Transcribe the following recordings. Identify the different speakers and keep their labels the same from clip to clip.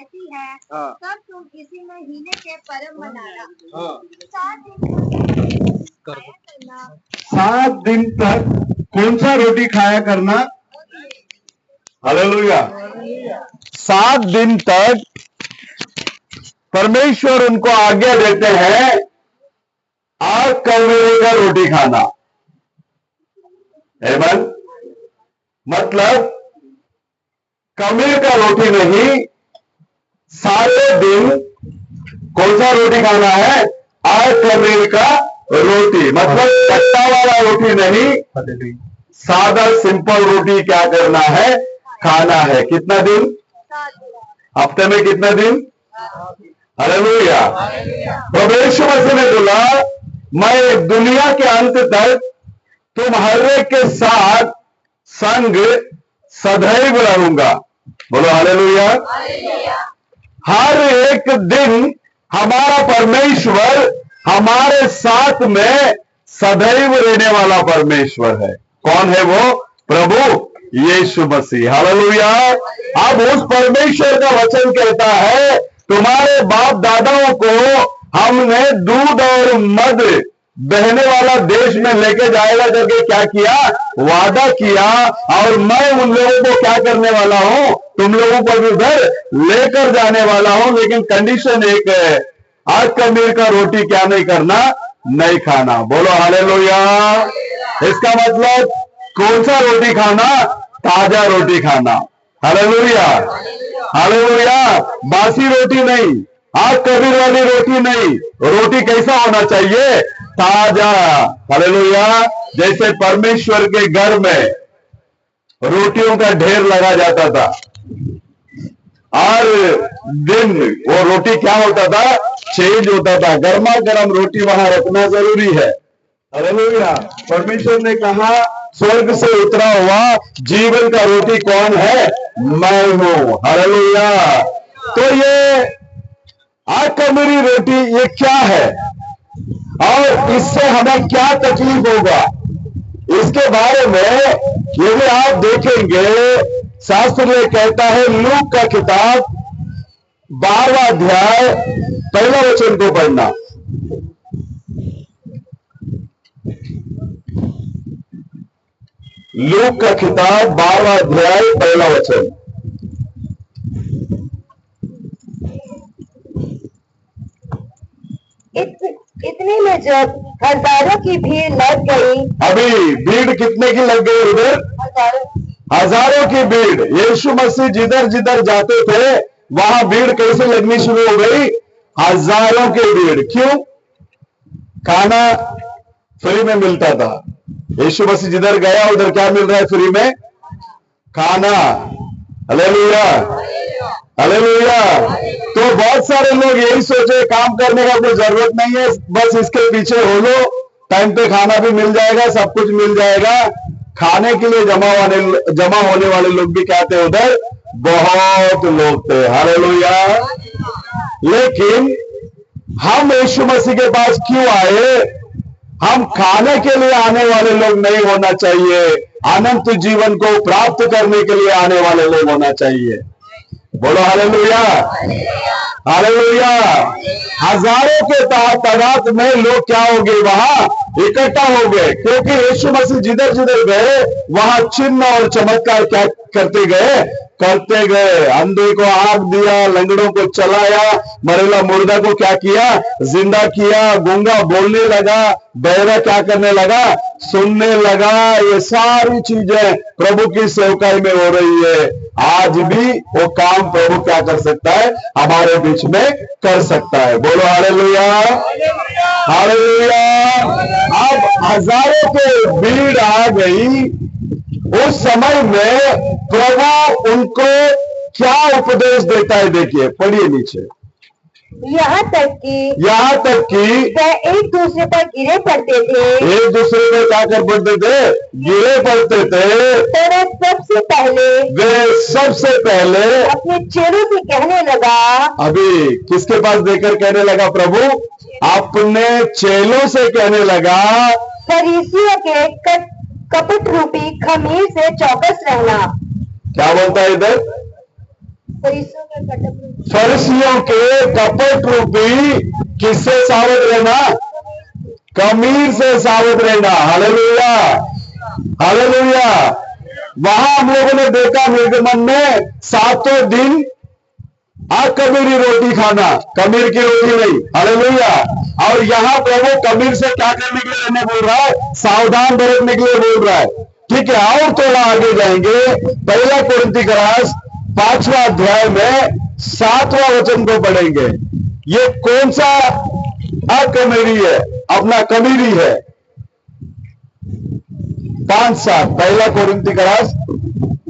Speaker 1: रहती है, तब तुम इसी महीने के पर्व मनाना।
Speaker 2: 7 दिन तक कौन सा रोटी खाया करना? हालेलुया। 7 दिन तक परमेश्वर उनको आज्ञा देते हैं आज कलमेरे का रोटी खाना। आमीन। मतलब कमीर का रोटी नहीं, सारे दिन कौन सा रोटी खाना है? आज कमीर का रोटी, मतलब कट्टा वाला रोटी नहीं, सादा सिंपल रोटी क्या करना है? खाना है। कितना दिन? हफ्ते में कितना दिन? हालेलुया। प्रभु मसीह ने बोला मैं दुनिया के अंत तक तुम हर एक के साथ संग सदैव रहूंगा। बोलो हालेलुया। हर एक दिन हमारा परमेश्वर हमारे साथ में सदैव रहने वाला परमेश्वर है। कौन है वो? प्रभु यीशु मसीह। हालेलुया। अब उस परमेश्वर का वचन कहता है तुम्हारे बाप दादाओं को हमने दूध और मद बहने वाला देश में लेके जाएगा करके क्या किया? वादा किया। और मैं उन लोगों को क्या करने वाला हूं? तुम लोगों को भी उधर लेकर जाने वाला हूं, लेकिन कंडीशन एक है, आज कमीर का रोटी क्या नहीं करना? नहीं खाना। बोलो हालेलुया। इसका मतलब कौन सा रोटी खाना? ताजा रोटी खाना। हालेलुया। हालेलुया। बासी रोटी नहीं, आज कबीर वाली रोटी नहीं। रोटी कैसा होना चाहिए? ताजा। हालेलुया। जैसे परमेश्वर के घर में रोटियों का ढेर लगा जाता था, हर दिन वो रोटी क्या होता था? चेंज होता था। गर्मा गर्म रोटी वहां रखना जरूरी है। हालेलुया। परमेश्वर ने कहा स्वर्ग से उतरा हुआ जीवन का रोटी कौन है? मैं हूं। हालेलुया। तो ये आकमरी रोटी ये क्या है और इससे हमें क्या तकलीफ होगा, इसके बारे में यदि आप देखेंगे शास्त्र में कहता है, लूक का किताब 12वां अध्याय 1 वचन को पढ़ना। लूक का किताब 12वां अध्याय 1 वचन।
Speaker 1: इतने में जब हजारों की भीड़ लग गई।
Speaker 2: अभी भीड़ कितने की लग गई? उधर हजारों की भीड़। यीशु मसीह जिधर जिधर जाते थे वहां भीड़ कैसे लगनी शुरू हो गई? हजारों की भीड़। क्यों? खाना फ्री में मिलता था। यीशु मसीह जिधर गया उधर क्या मिल रहा है? फ्री में खाना। हालेलुया। हालेलुया। तो बहुत सारे लोग यही सोचे काम करने का कोई जरूरत नहीं है, बस इसके पीछे हो लो, टाइम पे खाना भी मिल जाएगा, सब कुछ मिल जाएगा। खाने के लिए जमा होने वाले लोग भी क्या थे? उधर बहुत लोग थे। हालेलुया। लेकिन हम यीशु मसीह के पास क्यों आए? हम खाने के लिए आने वाले लोग नहीं होना चाहिए, अनंत जीवन को प्राप्त करने के लिए आने वाले लोग होना चाहिए। बोलो हालेलुया। हालेलुया। हजारों के तादाद में लोग क्या हो गए? वहां इकट्ठा हो गए, क्योंकि यीशु मसीह जिधर जिधर गए वहां चिन्ह और चमत्कार क्या करते गए? करते गए। अंधे को आंख दिया, लंगड़ों को चलाया, मरेला मुर्दा को क्या किया? जिंदा किया। गूंगा बोलने लगा, बहरा क्या करने लगा? सुनने लगा। ये सारी चीजें प्रभु की सेवकाई में हो रही है। आज भी वो काम प्रभु क्या कर सकता है? हमारे बीच में कर सकता है। बोलो हालेलुया। हालेलुया। अब हजारों की भीड़ आ गई। उस समय में प्रभु उनको क्या उपदेश देता है? देखिए, पढ़िए नीचे।
Speaker 1: यहाँ तक कि वे एक दूसरे पर गिरे पड़ते थे।
Speaker 2: एक दूसरे पर क्या कर पड़ते थे? गिरे पड़ते थे।
Speaker 1: तो वे सबसे पहले अपने चेलों से कहने लगा।
Speaker 2: अभी किसके पास देकर कहने लगा? प्रभु अपने चेलों से कहने लगा,
Speaker 1: फरीसियों के कपट रूपी खमीर से चौकस रहना।
Speaker 2: क्या बोलता है इधर? फरिसियों के कपट रूपी किससे सावध रहना? कमीर से सावध रहना। Hallelujah, hallelujah. वहां हम लोगों ने देखा निर्गमन में 7 दिन अकमीरी रोटी खाना, कमीर की रोटी नहीं। हालेलुया। और यहां प्रभु कमीर से क्या करने के लिए रहने बोल रहा है? सावधान बरतने के लिए बोल रहा है। ठीक है, और थोड़ा आगे जाएंगे, 1 कोरिन्थियस 5वां अध्याय में 7वां वचन को पढ़ेंगे। ये कौन सा अकमीरी है? अपना कमीरी है। 5:7, 1 कोरिन्थियस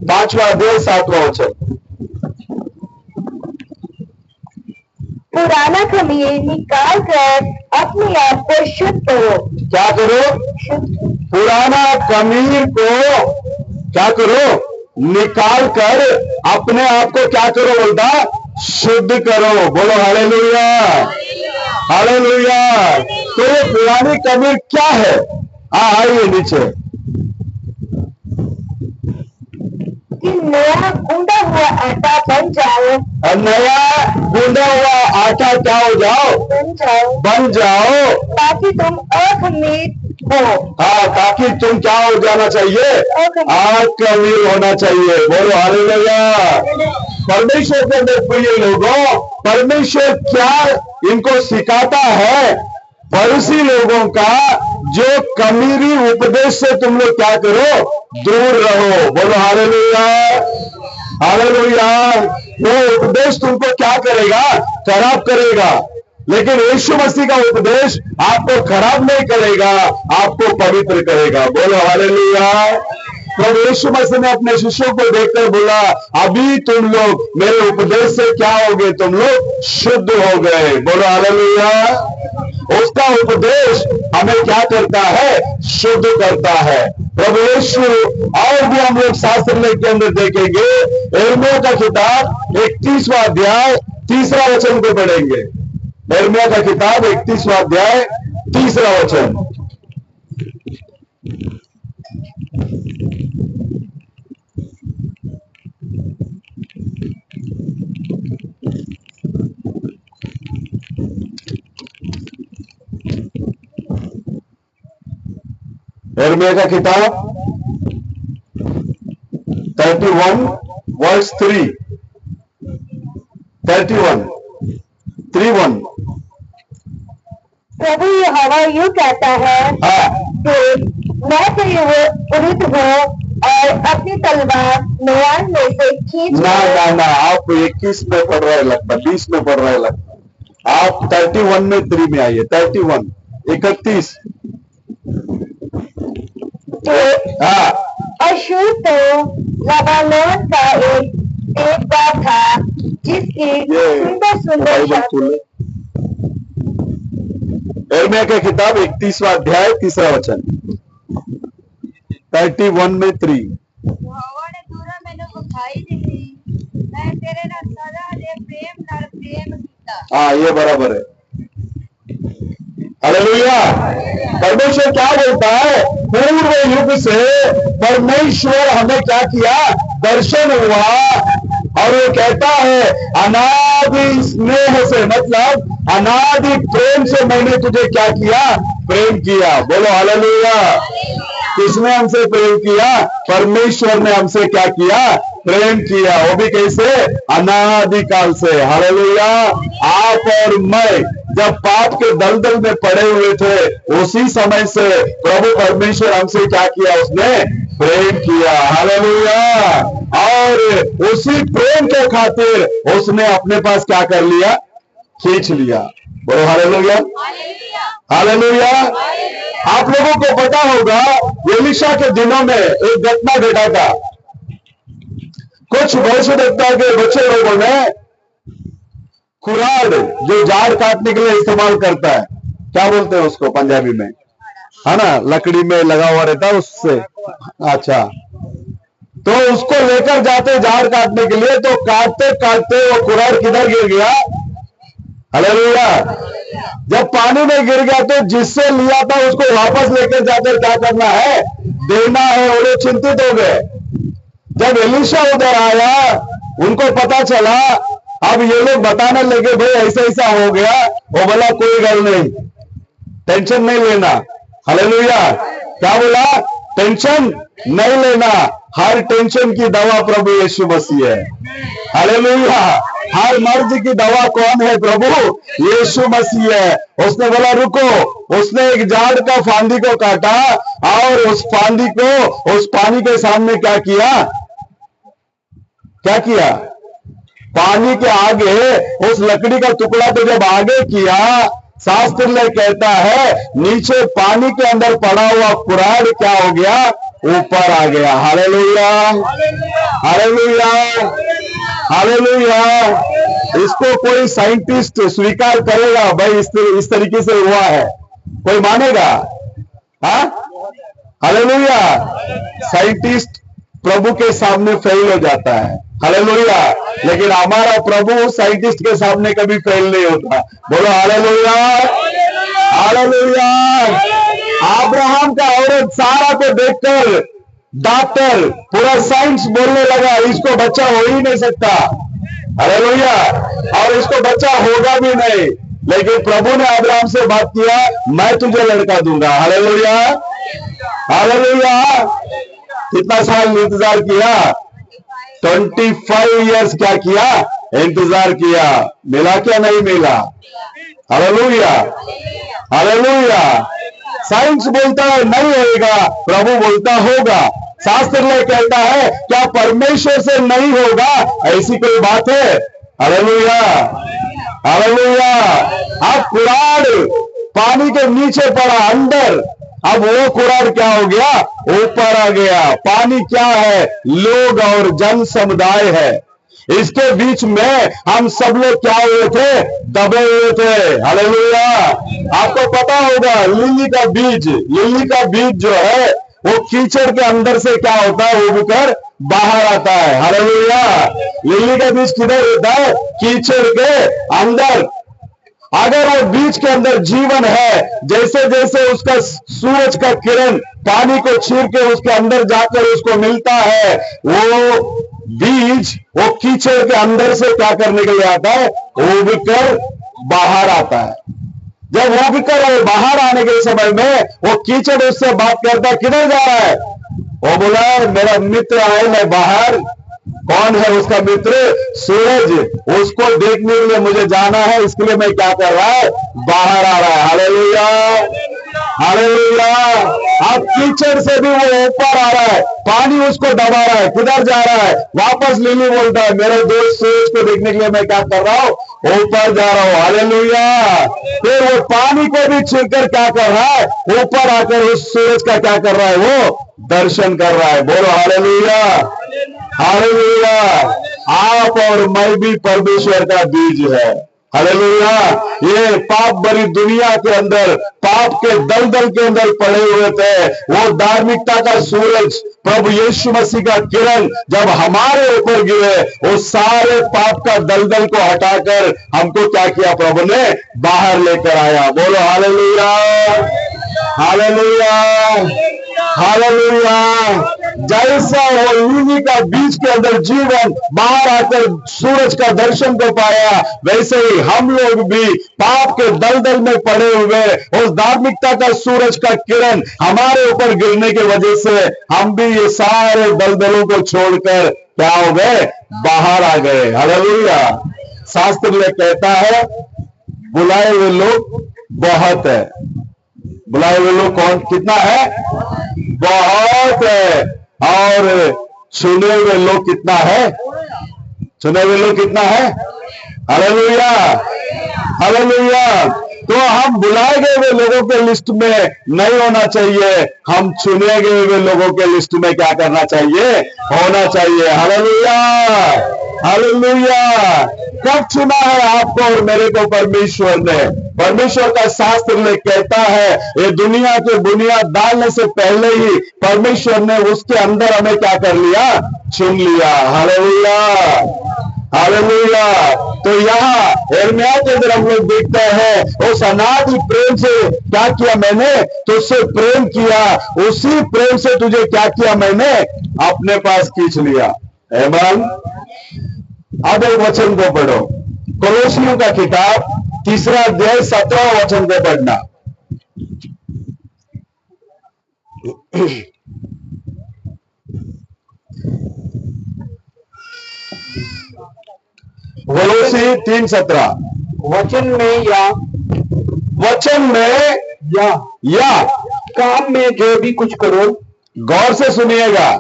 Speaker 2: 5वां अध्याय 7वां वचन।
Speaker 1: पुराना खमीर निकाल कर अपने आप को शुद्ध करो।
Speaker 2: क्या करो? पुराना खमीर को क्या करो? निकाल कर अपने आप को क्या करो? बोलता शुद्ध करो। बोलो हालेलुया, हालेलुया। तो ये पुरानी खमीर क्या है? आइए नीचे।
Speaker 1: कि नया गूंदा हुआ आटा बन जाओ।
Speaker 2: नया गूंदा हुआ आटा क्या हो जाओ? बन जाओ।
Speaker 1: ताकि तुम अखमीर हो।
Speaker 2: हाँ, ताकि तुम क्या हो जाना चाहिए? अखमीर होना चाहिए। बोलो हालेलुया। परमेश्वर के अंदर प्रिय लोगों, परमेश्वर क्या इनको सिखाता है? फरीसी लोगों का जो कमीरी उपदेश से तुम लोग क्या करो? दूर रहो। बोलो हालेलुया, हालेलुया। वो उपदेश तुमको क्या करेगा? खराब करेगा। लेकिन यीशु मसीह का उपदेश आपको खराब नहीं करेगा, आपको पवित्र करेगा। बोलो हालेलुया। तो यीशु मसीह ने अपने शिष्यों को देखकर बोला, अभी तुम लोग मेरे उपदेश से क्या हो गए? तुम लोग शुद्ध हो गए। बोलो हालेलुया। उसका उपदेश हमें क्या करता है? शुद्ध करता है। प्रभु यीशु और भी हम लोग शास्त्र के अंदर देखेंगे। यिर्मयाह का किताब 31वां अध्याय 3रा वचन को पढ़ेंगे। यिर्मयाह का किताब 31वां अध्याय 3रा वचन। यिर्मयाह का किताब 31 वर्स 3, 31
Speaker 1: प्रभु यहोवा यूं कहता है कि मैं तेरे विरुद्ध हूँ और अपनी तलवार मैदान में से खींच।
Speaker 2: ना, आप 21 में पढ़ रहे लगता, 20 में पढ़ रहे लगता। आप 31 में 3 में आइए। 31 31।
Speaker 1: अशूर तो लबानोन का एक देवदार था जिसकी सुंदर
Speaker 2: यिर्मयाह की किताब 31वां अध्याय 3रा वचन। 31 में 3। हाँ, ये बराबर है। हालेलुया। परमेश्वर क्या बोलता है? पूर्व युग से परमेश्वर हमें क्या किया? दर्शन हुआ। और वो कहता है अनादि स्नेह से, मतलब अनादि प्रेम से मैंने तुझे क्या किया? प्रेम किया। बोलो हालेलुया। किसने हमसे प्रेम किया? परमेश्वर ने हमसे क्या किया? प्रेम किया। वो भी कैसे? अनादिकाल से। हालेलुया। आप और मैं जब पाप के दलदल में पड़े हुए थे, उसी समय से प्रभु परमेश्वर हमसे क्या किया? उसने प्रेम किया। हालेलुया। और उसी प्रेम के खातिर उसने अपने पास क्या कर लिया? खींच लिया। बोलो हालेलुया, हालेलुया। आप लोगों को पता होगा एलीशा के दिनों में एक घटना घटा था। कुछ भविष्यवक्ता के बच्चे लोगों ने कुराड़, जो झाड़ काटने के लिए इस्तेमाल करता है, क्या बोलते हैं उसको पंजाबी में, है ना, लकड़ी में लगा हुआ रहता है उससे। अच्छा, तो उसको लेकर जाते झाड़ काटने के लिए, तो काटते काटते वो कुराड़ किधर गिर गया? हालेलुया। जब पानी में गिर गया तो जिससे लिया था उसको वापस लेकर जाकर क्या करना है? देना है। वो लोग चिंतित हो गए। जब एलीशा उधर आया, उनको पता चला, अब ये लोग बताने लगे भाई ऐसा ऐसा हो गया। वो बोला कोई गल नहीं, टेंशन नहीं लेना। हालेलुया। क्या बोला? टेंशन नहीं लेना, हर टेंशन की दवा प्रभु यीशु मसीह है। हालेलुया। हर मर्ज की दवा कौन है? प्रभु यीशु मसीह है। उसने बोला रुको, उसने एक झाड़ का फांदी को काटा और उस फांदी को उस पानी के सामने क्या किया? क्या किया? पानी के आगे उस लकड़ी का टुकड़ा को जब आगे किया, शास्त्र में कहता है नीचे पानी के अंदर पड़ा हुआ कुराड क्या हो गया? ऊपर आ गया। Hallelujah, hallelujah, hallelujah. इसको कोई साइंटिस्ट स्वीकार करेगा भाई इस तरीके से हुआ है? कोई मानेगा? हाँ, हालेलुया। साइंटिस्ट प्रभु के सामने फेल हो जाता है। हालेलुया। लेकिन हमारा प्रभु साइंटिस्ट के सामने कभी फेल नहीं होता। बोलो हालेलुया, हालेलुया। अब्राहम का औरत सारा को देखकर डॉक्टर पूरा साइंस बोलने लगा इसको बच्चा हो ही नहीं सकता। हालेलुया। और इसको बच्चा होगा भी नहीं, लेकिन प्रभु ने अब्राहम से बात किया, मैं तुझे लड़का दूंगा। Hallelujah, hallelujah. कितना साल इंतजार किया? 25 इयर्स क्या किया? इंतजार किया। मिला क्या? नहीं मिला। Hallelujah, hallelujah. साइंस बोलता है नहीं होगा, प्रभु बोलता होगा। शास्त्र में कहता है क्या परमेश्वर से नहीं होगा? ऐसी कोई बात है? Hallelujah, hallelujah. अब कुराड पानी के नीचे पड़ा अंदर, अब वो कुराड क्या हो गया? ऊपर आ गया। पानी क्या है? लोग और जन समुदाय है। इसके बीच में हम सब लोग क्या हुए थे? दबे हुए थे। हालेलुया। आपको पता होगा लिली का बीज जो है वो कीचड़ के अंदर से क्या होता है? वो उगकर बाहर आता है। हालेलुया। लिली का बीज किधर होता है? कीचड़ के अंदर। अगर वो बीज के अंदर जीवन है, जैसे जैसे उसका सूरज का किरण पानी को चीर के उसके अंदर जाकर उसको मिलता है, वो बीज वो कीचड़ के अंदर से क्या करने के लिए आता है? उगकर बाहर आता है। जब उगकर बाहर आने के समय में वो कीचड़ उससे बात करता है, किधर जा रहा है? वो बोला मेरा मित्र आए, मैं बाहर। कौन है उसका मित्र? सूरज। उसको देखने के लिए मुझे जाना है, इसके लिए मैं क्या कर रहा है? बाहर आ रहा है। Hallelujah, hallelujah. अब कीचड़ से भी वो ऊपर आ रहा है, पानी उसको दबा रहा है। किधर जा रहा है? वापस लिली बोलता है मेरे दोस्त सूरज को देखने के लिए मैं क्या कर रहा हूं? ऊपर जा रहा हूं। हालेलुया। फिर वो पानी को भी छीनकर क्या कर रहा है? ऊपर आकर उस सूरज का क्या कर रहा है? वो दर्शन कर रहा है। बोलो हालेलुया, हालेलुया। आप और मैं भी परमेश्वर का बीज है। हालेलुया। ये पाप भरी दुनिया के अंदर, पाप के दलदल के अंदर पड़े हुए थे। वो धार्मिकता का सूरज प्रभु यीशु मसीह का किरण जब हमारे ऊपर गिरे, वो सारे पाप का दलदल को हटाकर हमको क्या किया? प्रभु ने बाहर लेकर आया। बोलो हालेलुया, हालेलुया, हालेलुया। जैसा वो लिली का बीज के अंदर जीवन बाहर आकर सूरज का दर्शन को पाया, वैसे ही हम लोग भी पाप के दलदल में पड़े हुए उस धार्मिकता का सूरज का किरण हमारे ऊपर गिरने की वजह से हम भी ये सारे दलदलों को छोड़कर क्या हो गए? बाहर आ गए। हालेलुया। शास्त्र में कहता है बुलाए हुए लोग बहुत है। बुलाए हुए लोग कौन? कितना है? बहुत है। और चुने हुए लोग कितना है? चुने हुए लोग कितना है? Hallelujah, hallelujah. तो हम बुलाए गए हुए लोगों के लिस्ट में नहीं होना चाहिए, हम चुने गए हुए लोगों के लिस्ट में क्या करना चाहिए? होना चाहिए। Hallelujah, hallelujah. कब चुना है आपको और मेरे को परमेश्वर ने? परमेश्वर का शास्त्र में कहता है ये दुनिया की बुनियाद डालने से पहले ही परमेश्वर ने उसके अंदर हमें क्या कर लिया? चुन लिया। Hallelujah, hallelujah. तो यहाँ यिर्मयाह के अंदर हम लोग देखते हैं उस अनादि प्रेम से क्या किया मैंने? तुझसे प्रेम किया, उसी प्रेम से तुझे क्या किया मैंने? अपने पास खींच लिया। आमीन। अब एक वचन को पढ़ो, कोलोसियों का किताब 3 अध्याय 17 वचन को पढ़ना। कोलोसी 3:17।
Speaker 3: वचन में या काम में जो भी कुछ करो।
Speaker 2: गौर से सुनिएगा,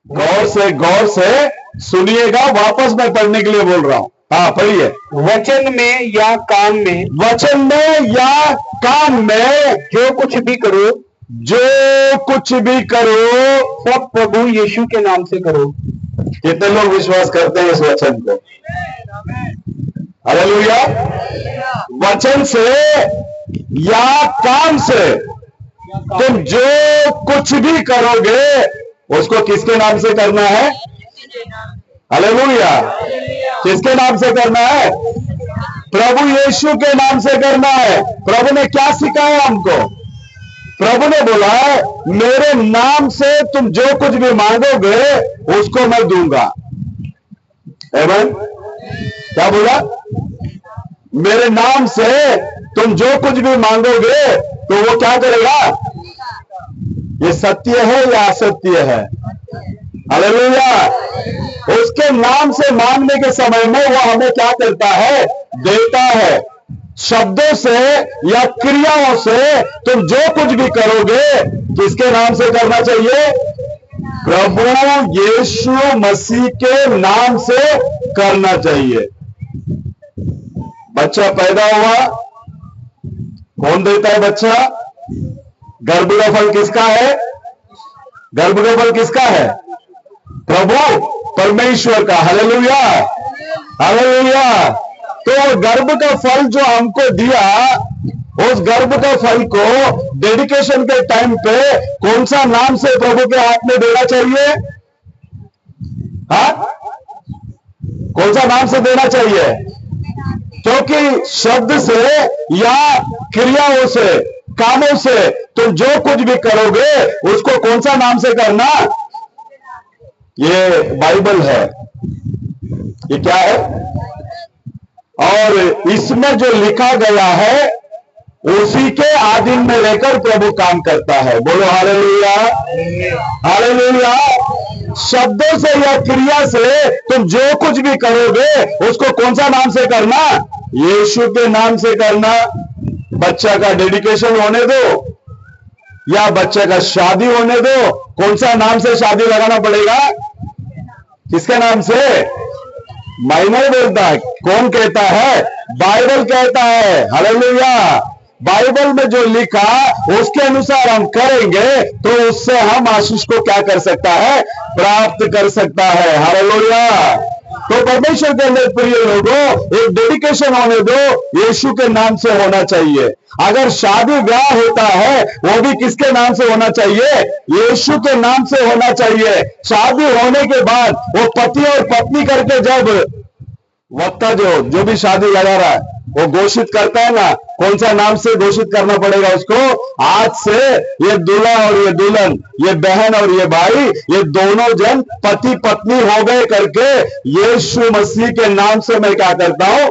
Speaker 2: गौर से सुनिएगा, वापस मैं पढ़ने के लिए बोल रहा हूं। हाँ पढ़िए।
Speaker 3: वचन में या काम में,
Speaker 2: वचन में या काम में
Speaker 3: जो कुछ भी करो,
Speaker 2: सब
Speaker 3: प्रभु यीशु के नाम से करो।
Speaker 2: कितने लोग विश्वास करते हैं इस वचन को? हालेलुया। वचन से या काम से तुम जो कुछ भी करोगे उसको किसके नाम से करना है? हालेलुया। किसके नाम से करना है? प्रभु यीशु के नाम से करना है। प्रभु ने क्या सिखाया हमको? प्रभु ने बोला मेरे नाम से तुम जो कुछ भी मांगोगे उसको मैं दूंगा। आमीन। क्या बोला? मेरे नाम से तुम जो कुछ भी मांगोगे तो वो क्या करेगा? ये सत्य है या असत्य है? हालेलुया। उसके नाम से मांगने के समय में वो हमें क्या करता है? देता है। शब्दों से या क्रियाओं से तुम जो कुछ भी करोगे किसके नाम से करना चाहिए? प्रभु यीशु मसीह के नाम से करना चाहिए। बच्चा पैदा हुआ, कौन देता है बच्चा? गर्भ का फल किसका है? गर्भ का फल किसका है? प्रभु परमेश्वर का। Hallelujah, hallelujah. तो गर्भ का फल जो हमको दिया, उस गर्भ का फल को डेडिकेशन के टाइम पे कौन सा नाम से प्रभु के हाथ में देना चाहिए? हाँ, कौन सा नाम से देना चाहिए? क्योंकि शब्द से या क्रियाओं से, कामों से तुम जो कुछ भी करोगे उसको कौन सा नाम से करना? ये बाइबल है। ये क्या है? और इसमें जो लिखा गया है उसी के आधीन में रहकर प्रभु काम करता है। बोलो हालेलुया, हालेलुया। शब्दों से या क्रिया से तुम जो कुछ भी करोगे उसको कौन सा नाम से करना? यीशु के नाम से करना। बच्चा का डेडिकेशन होने दो या बच्चे का शादी होने दो, कौन सा नाम से शादी लगाना पड़ेगा? किसके नाम से? मैं नहीं बोलता, कौन कहता है? बाइबल कहता है। हालेलुया। बाइबल में जो लिखा उसके अनुसार हम करेंगे तो उससे हम आशीष को क्या कर सकता है? प्राप्त कर सकता है। हालेलुया। तो परमेश्वर के अंदर प्रिय लोगों, एक डेडिकेशन होने दो, यीशु के नाम से होना चाहिए। अगर शादी ब्याह होता है वो भी किसके नाम से होना चाहिए? यीशु के नाम से होना चाहिए। शादी होने के बाद वो पति और पत्नी करके जब वक्ता जो भी शादी लगा रहा है वो घोषित करता है ना, कौन सा नाम से घोषित करना पड़ेगा उसको? आज से ये दूल्हा और ये दुल्हन, ये बहन और ये भाई, ये दोनों जन पति पत्नी हो गए करके यीशु मसीह के नाम से मैं क्या करता हूं?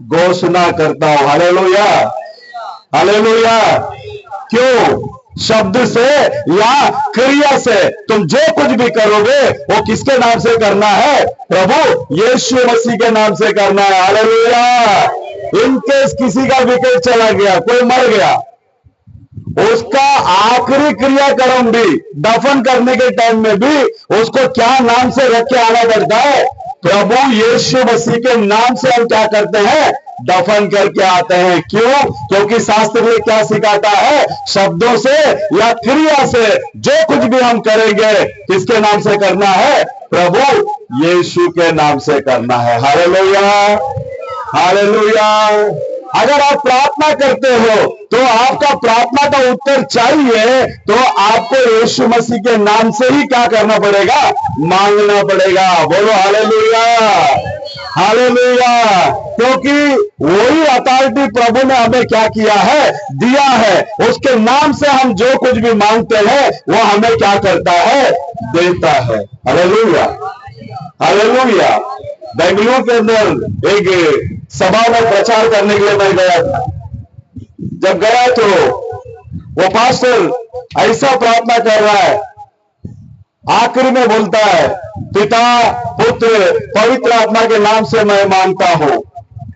Speaker 2: घोषणा करता हूं। Hallelujah, hallelujah. क्यों? शब्द से या क्रिया से तुम जो कुछ भी करोगे वो किसके नाम से करना है? प्रभु यीशु मसीह के नाम से करना है। हालेलुया। इनकेस किसी का विकेट चला गया, कोई मर गया, उसका आखिरी क्रियाक्रम भी, दफन करने के टाइम में भी उसको क्या नाम से रख के आना पड़ता है? प्रभु यीशु मसीह के नाम से हम क्या करते हैं? दफन करके आते हैं। क्यों? क्योंकि शास्त्र में क्या सिखाता है? शब्दों से या क्रिया से जो कुछ भी हम करेंगे किसके नाम से करना है? प्रभु यीशु के नाम से करना है। Hallelujah, hallelujah. अगर आप प्रार्थना करते हो तो आपका प्रार्थना का उत्तर चाहिए तो आपको यीशु मसीह के नाम से ही क्या करना पड़ेगा? मांगना पड़ेगा। बोलो हालेलुया, हालेलुया। क्योंकि वही अथॉरिटी प्रभु ने हमें क्या किया है? दिया है। उसके नाम से हम जो कुछ भी मांगते हैं वो हमें क्या करता है? देता है। हालेलुया। हालेलुया। बेंगलुरु के अंदर एक सभा में प्रचार करने के लिए मैं गया था। जब गया तो वो पास्टर ऐसा प्रार्थना कर रहा है, आखिर में बोलता है, पिता पुत्र पवित्र आत्मा के नाम से मैं मानता हूं।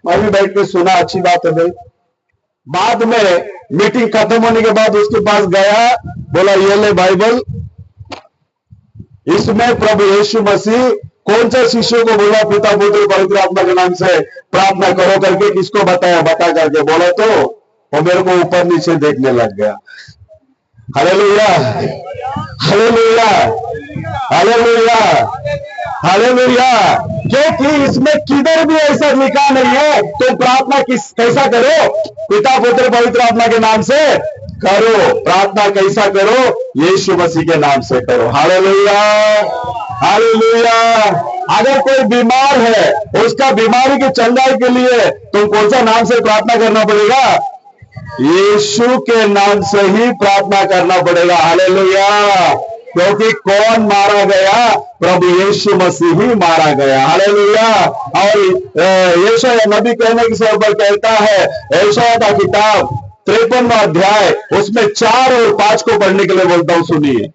Speaker 2: मैं भी बैठ के सुना, अच्छी बात है भाई। बाद में मीटिंग खत्म होने के बाद उसके पास गया, बोला ये ले बाइबल, इसमें प्रभु यीशु मसीह कौन सा शिष्यों को बोला पिता पुत्र पवित्र आत्मा के नाम से प्रार्थना करो करके किसको बताया, बता करके बोला तो वो मेरे को ऊपर नीचे देखने लग गया। Hallelujah, hallelujah, hallelujah, hallelujah. क्योंकि इसमें किधर भी ऐसा लिखा नहीं है तो प्रार्थना कैसा करो, पिता पुत्र पवित्र आत्मा के नाम से करो। प्रार्थना कैसा करो, यीशु मसीह के नाम से करो। Hallelujah, hallelujah. अगर कोई बीमार है, उसका बीमारी की चंगाई के लिए तुम कौन सा नाम से प्रार्थना करना पड़ेगा? यीशु के नाम से ही प्रार्थना करना पड़ेगा। हालेलुया। क्योंकि कौन मारा गया? प्रभु यीशु मसीह ही मारा गया। हालेलुया। और यशायाह नबी कहने के सर पर कहता है, यशायाह का किताब 53वां अध्याय उसमें 4 और 5 को पढ़ने के लिए बोलता हूं, सुनिए।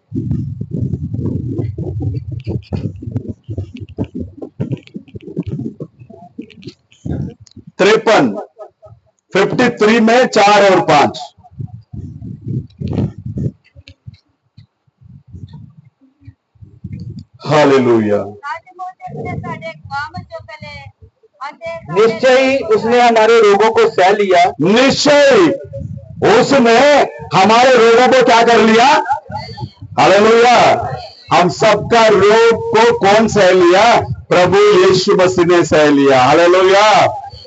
Speaker 2: 53 में 4 और 5। हालेलुया।
Speaker 3: निश्चय ही उसने हमारे रोगों को सह लिया।
Speaker 2: निश्चय उसने हमारे रोगों को क्या कर लिया? हालेलुया। हम सबका रोग को कौन सह लिया? प्रभु यीशु मसीह ने सह लिया। हालेलुया।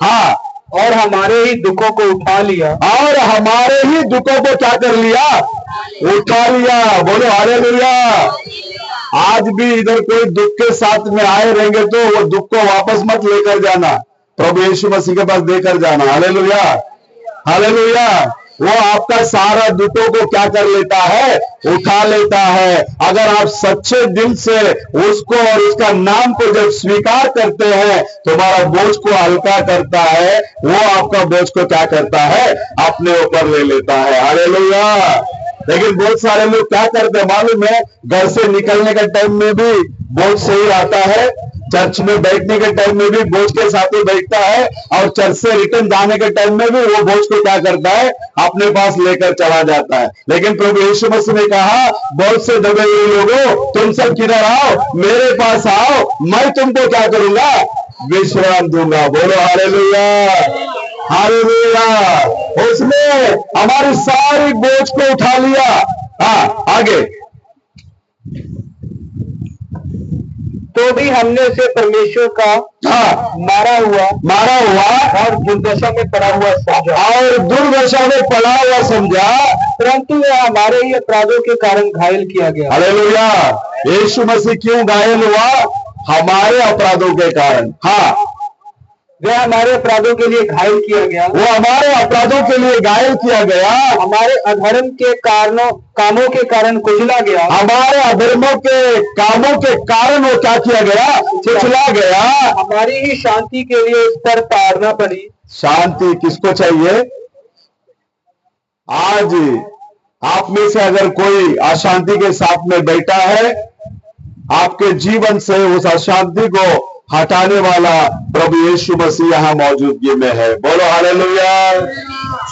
Speaker 2: हाँ,
Speaker 3: और हमारे ही दुखों को उठा लिया।
Speaker 2: और हमारे ही दुखों को क्या कर लिया? उठा लिया। बोलो हालेलुया। आज भी इधर कोई दुख के साथ में आए रहेंगे तो वो दुख को वापस मत लेकर जाना, प्रभु यीशु मसीह के पास देकर जाना। Hallelujah, hallelujah. वो आपका सारा दुखों को क्या कर लेता है? उठा लेता है। अगर आप सच्चे दिल से उसको और उसका नाम को जब स्वीकार करते हैं, तुम्हारा बोझ को हल्का करता है। वो आपका बोझ को क्या करता है? अपने ऊपर ले लेता है। हालेलुया। लेकिन बहुत सारे लोग क्या करते हैं मालूम है? घर से निकलने के टाइम में भी बोझ सही आता है, चर्च में बैठने के टाइम में भी बोझ के साथ ही बैठता है, और चर्च से रिटर्न जाने के टाइम में भी वो बोझ को क्या करता है? अपने पास लेकर चला जाता है। लेकिन प्रभु यीशु मसीह ने कहा, बोझ से दबे हुए लोगों, तुम सब किधर आओ, मेरे पास आओ, मैं तुमको क्या करूंगा? विश्राम दूंगा। बोलो हालेलुया, हालेलुया। उसने हमारी सारी बोझ को उठा लिया। हाँ, आगे।
Speaker 3: तो भी हमने उसे परमेश्वर का मारा हुआ और दुर्दशा में पड़ा हुआ समझा, परंतु वह हमारे ही अपराधों के कारण घायल किया गया।
Speaker 2: हालेलुया। यीशु मसीह क्यों घायल हुआ? हमारे अपराधों के कारण। हाँ,
Speaker 3: वह हमारे अपराधों के लिए घायल किया गया।
Speaker 2: वो हमारे अपराधों के लिए घायल किया गया।
Speaker 3: हमारे अधर्म के कामों के कारण कुचला गया।
Speaker 2: हमारे अधर्मों के कामों के कारण वो क्या किया गया? कुचला गया।
Speaker 3: हमारी ही शांति के लिए उस पर ताड़ना पड़ी।
Speaker 2: शांति किसको चाहिए? आज आप में से अगर कोई अशांति के साथ में बैठा है, आपके जीवन से उस अशांति को हटाने वाला प्रभु यीशु मसीह यहां मौजूदगी में है। बोलो हालेलुया।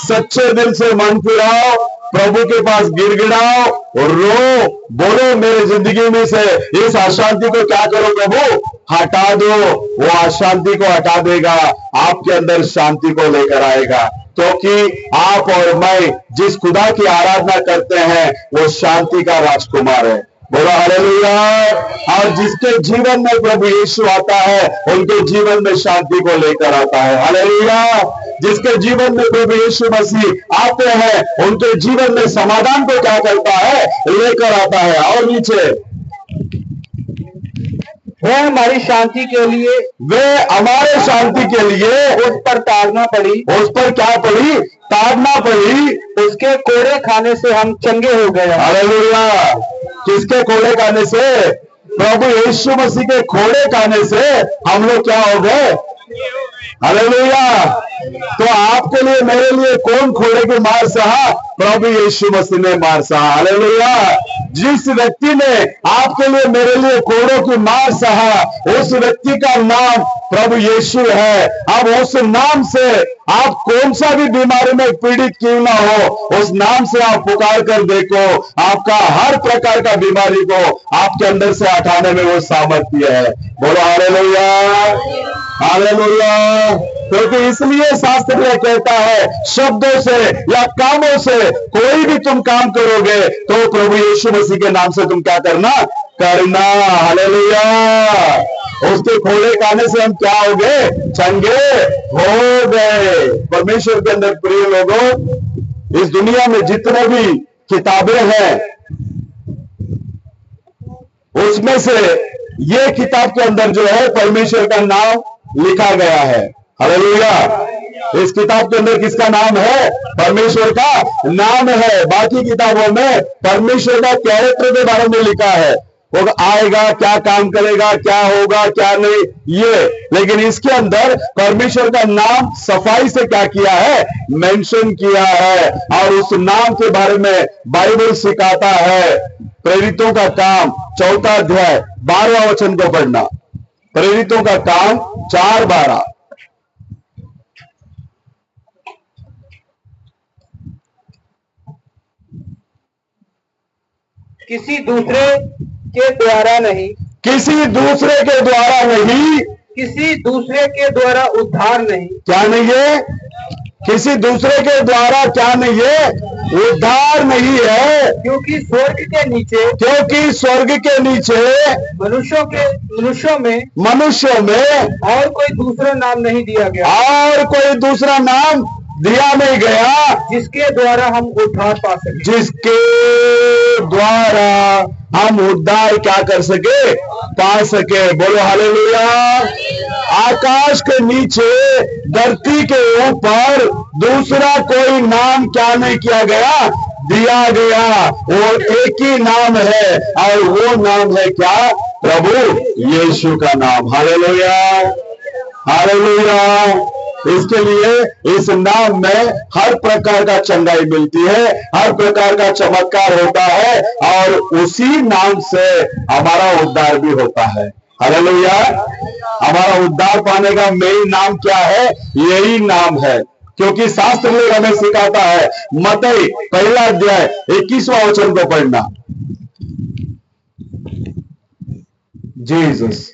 Speaker 2: सच्चे दिल से मन फिराओ, प्रभु के पास गिड़गिड़ाओ और रो, बोलो मेरे जिंदगी में से इस अशांति को क्या करो प्रभु? हटा दो। वो अशांति को हटा देगा, आपके अंदर शांति को लेकर आएगा। क्योंकि आप और मैं जिस खुदा की आराधना करते हैं वो शांति का राजकुमार है। बोलो हालेलुया। और जिसके जीवन में प्रभु यीशु आता है, उनके जीवन में शांति को लेकर आता है। हालेलुया। जिसके जीवन में प्रभु यीशु मसीह आते हैं, उनके जीवन में समाधान को क्या करता है? लेकर आता है। और नीचे,
Speaker 3: वह हमारी शांति के लिए,
Speaker 2: वे हमारे शांति के लिए
Speaker 3: उस पर ताड़ना पड़ी।
Speaker 2: उस पर क्या पड़ी? ताड़ना पड़ी।
Speaker 3: उसके कोड़े खाने से हम चंगे हो गए।
Speaker 2: हालेलुया। किसके कोड़े खाने से? प्रभु यीशु मसीह के खोड़े खाने से हम लोग क्या हो गए? हालेलुया। तो आपके लिए मेरे लिए कौन खोड़े की मार सहा? प्रभु यीशु मसीह ने मार सहा। हालेलुया। जिस व्यक्ति ने आपके लिए मेरे लिए कोड़ों की मार सहा, उस व्यक्ति का नाम प्रभु यीशु है। अब उस नाम से आप कौन सा भी बीमारी में पीड़ित क्यों ना हो, उस नाम से आप पुकार कर देखो, आपका हर प्रकार का बीमारी को आपके अंदर से हटाने में वो सामर्थ्य है। बोलो हालेलुया, हालेलुया। क्योंकि इसलिए शास्त्र में कहता है, शब्दों से या कामों से कोई भी तुम काम करोगे तो प्रभु यीशु मसीह के नाम से तुम क्या करना? हालेलुया। उसके खोले खाने से हम क्या हो गए? चंगे हो गए। परमेश्वर के अंदर प्रिय लोगों, इस दुनिया में जितने भी किताबें हैं, उसमें से ये किताब के अंदर जो है परमेश्वर का नाम लिखा गया है। हालेलुया। इस किताब के अंदर किसका नाम है? परमेश्वर का नाम है। बाकी किताबों में परमेश्वर का कैरेक्टर के बारे में लिखा है, वो आएगा, क्या काम करेगा, क्या होगा, क्या नहीं, ये। लेकिन इसके अंदर परमेश्वर का नाम सफाई से क्या किया है? मेंशन किया है। और उस नाम के बारे में बाइबल सिखाता है। प्रेरितों का काम 4 अध्याय 12वां वचन को पढ़ना। प्रेरितों का काम 4:12।
Speaker 3: किसी दूसरे के द्वारा नहीं,
Speaker 2: किसी दूसरे के द्वारा नहीं,
Speaker 3: किसी दूसरे के द्वारा उद्धार नहीं।
Speaker 2: क्या नहीं है? किसी दूसरे के द्वारा क्या नहीं है? उद्धार नहीं है।
Speaker 3: क्योंकि स्वर्ग के नीचे,
Speaker 2: क्योंकि स्वर्ग के नीचे मनुष्यों में
Speaker 3: और कोई दूसरा नाम नहीं दिया गया,
Speaker 2: और कोई दूसरा नाम दिया नहीं गया,
Speaker 3: जिसके द्वारा हम उद्धार पा सके।
Speaker 2: जिसके द्वारा हम उद्धार क्या कर सके? पा सके। बोलो हालेलुया। आकाश के नीचे, धरती के ऊपर दूसरा कोई नाम क्या नहीं किया गया? दिया गया। वो एक ही नाम है, और वो नाम है क्या? प्रभु यीशु का नाम। Hallelujah, hallelujah. इसके लिए इस नाम में हर प्रकार का चंगाई मिलती है, हर प्रकार का चमत्कार होता है, और उसी नाम से हमारा उद्धार भी होता है। हालेलुया। हमारा उद्धार पाने का मेन नाम क्या है? यही नाम है। क्योंकि शास्त्र में हमें सिखाता है, मत्ती 1 अध्याय 21वां वचन को पढ़ना। जीसस,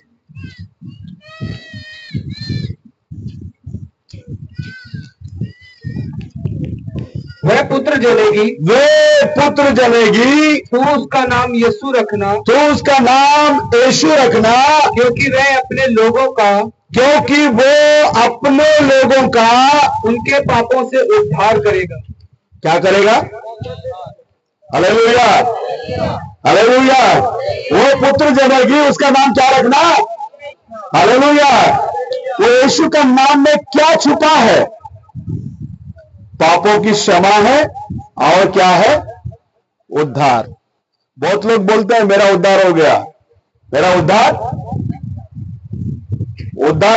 Speaker 3: वह पुत्र जनेगी,
Speaker 2: वे पुत्र जनेगी,
Speaker 3: तो उसका नाम यीशु रखना,
Speaker 2: तो उसका नाम यीशु रखना,
Speaker 3: क्योंकि वह अपने लोगों का,
Speaker 2: क्योंकि वो अपने लोगों का
Speaker 3: उनके पापों से उद्धार करेगा।
Speaker 2: क्या करेगा? Hallelujah, hallelujah. वो पुत्र जनेगी, उसका नाम क्या रखना? हालेलुया। वो यीशु का नाम में क्या छुपा है? पापों की क्षमा है, और क्या है? उद्धार। बहुत लोग बोलते हैं मेरा उद्धार हो गया, मेरा उद्धार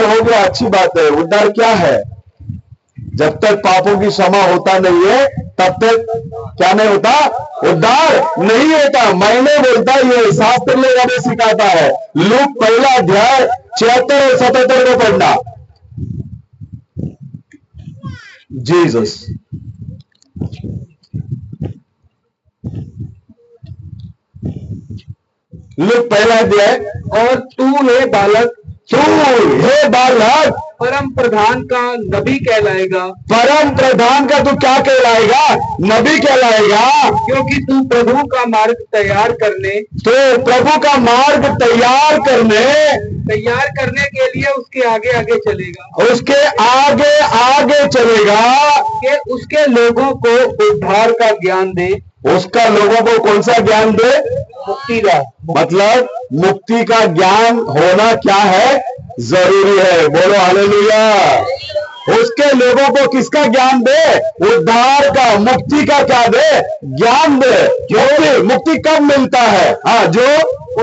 Speaker 2: हो गया। अच्छी बात है। उद्धार क्या है? जब तक पापों की क्षमा होता नहीं है, तब तक क्या नहीं होता? उद्धार नहीं होता। मैंने बोलता, ये शास्त्र में हमें सिखाता है। लूक 1 अध्याय 76 और 77 को पढ़ना। जीसस, लूक 1 अध्याय।
Speaker 3: और तू हे बालक, परम प्रधान का नबी कहलाएगा।
Speaker 2: परम प्रधान का तू क्या कहलाएगा? नबी कहलाएगा।
Speaker 3: क्योंकि तू प्रभु का मार्ग तैयार करने,
Speaker 2: तो प्रभु का मार्ग तैयार करने
Speaker 3: के लिए उसके आगे आगे चलेगा,
Speaker 2: उसके आगे आगे चलेगा,
Speaker 3: कि उसके लोगों को उद्धार का ज्ञान दे।
Speaker 2: उसका लोगों को कौन सा ज्ञान दे?
Speaker 3: मुक्ति का।
Speaker 2: मतलब मुक्ति का ज्ञान होना क्या है? जरूरी है। बोलो हालेलुया, उसके लोगों को किसका ज्ञान दे? उद्धार का, मुक्ति का क्या दे? ज्ञान दे। जो मुक्ति कब मिलता है? हाँ, जो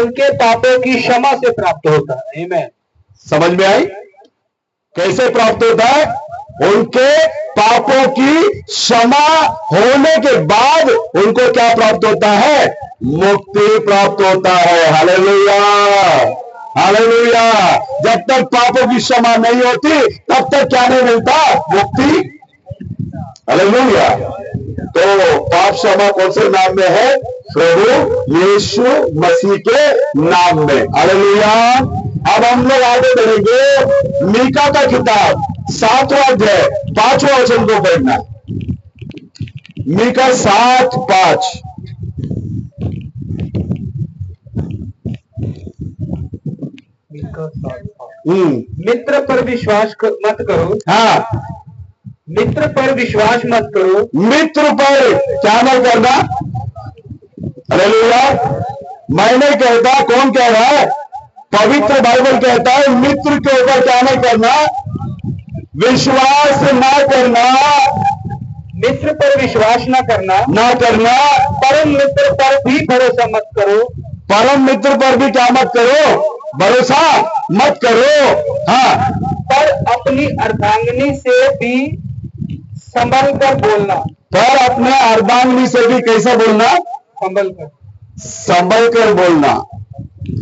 Speaker 3: उनके पापों की क्षमा से प्राप्त होता है। आमीन।
Speaker 2: समझ में आई? कैसे प्राप्त होता है? उनके पापों की क्षमा होने के बाद उनको क्या प्राप्त होता है? मुक्ति प्राप्त होता है। Hallelujah, hallelujah. जब तक पापों की क्षमा नहीं होती तब तक क्या नहीं मिलता? मुक्ति। हालेलुया। तो पाप क्षमा कौन से नाम में है? प्रभु यीशु मसीह के नाम में। हालेलुया। अब हम लोग आगे बढ़ेंगे। मीका का किताब 7वां अध्याय 5वां वचन को पढ़ना। मीका 7:5।
Speaker 3: मित्र पर विश्वास मत करो।
Speaker 2: हाँ,
Speaker 3: मित्र पर विश्वास मत करो।
Speaker 2: मित्र पर क्या मत करना? हालेलुया। मैं नहीं कहता, कौन कह रहा है? पवित्र बाइबल कहता है मित्र के ऊपर क्या नहीं करना? विश्वास ना करना।
Speaker 3: मित्र पर विश्वास ना करना,
Speaker 2: परम
Speaker 3: मित्र पर भी भरोसा मत करो।
Speaker 2: परम मित्र पर भी क्या मत करो? भरोसा मत करो। हाँ,
Speaker 3: पर अपनी अर्धांगिनी से भी संभल कर बोलना।
Speaker 2: पर अपने अर्धांगिनी से भी कैसे बोलना? संभल कर बोलना।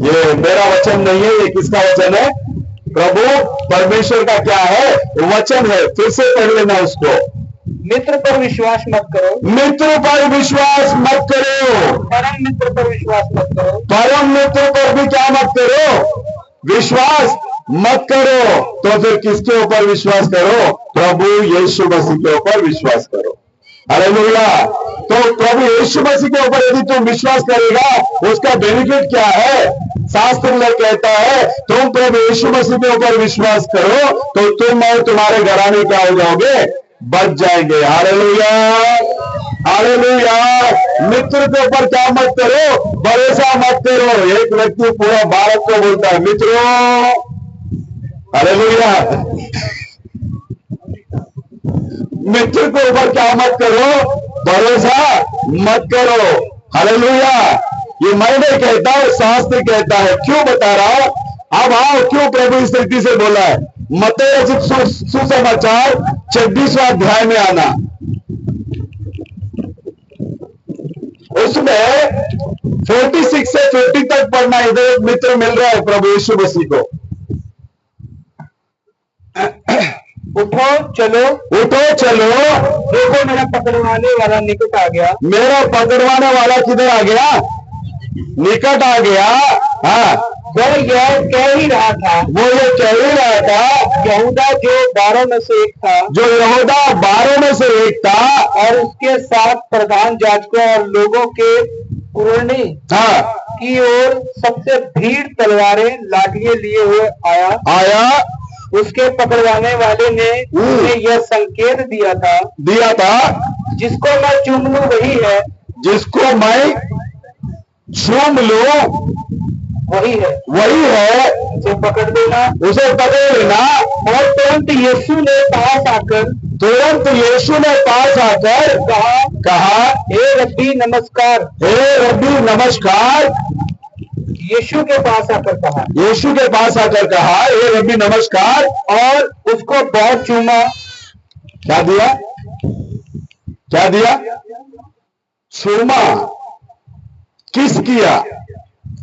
Speaker 2: ये मेरा वचन नहीं है, ये किसका वचन है? प्रभु परमेश्वर का क्या है? वचन है। फिर से पढ़ लेना उसको।
Speaker 3: मित्र पर विश्वास मत करो।
Speaker 2: मित्र पर विश्वास मत करो।
Speaker 3: परम मित्र पर विश्वास मत करो।
Speaker 2: परम मित्र पर भी क्या मत करो? विश्वास मत करो। तो फिर किसके ऊपर विश्वास करो? प्रभु यीशु मसीह के ऊपर विश्वास करो। हालेलुया। तो प्रभु यीशु मसीह के ऊपर यदि तुम विश्वास करेगा उसका बेनिफिट क्या है? शास्त्र में कहता है तुम प्रभु यीशु मसीह के ऊपर विश्वास करो तो तुम और तुम्हारे घराने क्या हो जाओगे? बच जाएंगे। Hallelujah, hallelujah. मित्र के ऊपर क्या मत करो? भरोसा मत करो। एक व्यक्ति पूरा भारत को बोलता है मित्रों। हालेलुया। मित्र के ऊपर क्या मत करो? भरोसा मत करो। हालेलुया। ये मैं नहीं कहता, शास्त्र कहता है। क्यों बता रहा हूं? अब आओ, क्यों प्रभु इस रीति से बोला है? मत्ती रचित सुसमाचार 26वां अध्याय में आना। उसमें 46 से 50 तक पढ़ना। इधर एक मित्र मिल रहा है प्रभु यीशु मसीह को।
Speaker 3: उठो चलो,
Speaker 2: उठो चलो,
Speaker 3: देखो मेरा पकड़वाने वाला निकट आ गया।
Speaker 2: मेरा पकड़वाने वाला किधर आ गया? निकट आ गया। हाँ,
Speaker 3: वो यह कह ही रहा था, यहूदा जो 12 में से एक था,
Speaker 2: और
Speaker 3: उसके साथ प्रधान याजकों और लोगों के पुरनी की ओर सबसे भीड़ तलवारें लाठियां लिए हुए आया। उसके पकड़वाने वाले ने उन्हें यह संकेत दिया था, जिसको मैं चूम लूं वही है,
Speaker 2: जिसको मैं चूम लूं
Speaker 3: वही है, उसे पकड़ देना।
Speaker 2: और तुरंत यीशु ने पास आकर कहा,
Speaker 3: हे रब्बी नमस्कार। यीशु के पास आकर कहा,
Speaker 2: हे रब्बी नमस्कार।
Speaker 3: और उसको बहुत चूमा।
Speaker 2: क्या दिया? चूमा। किस किया?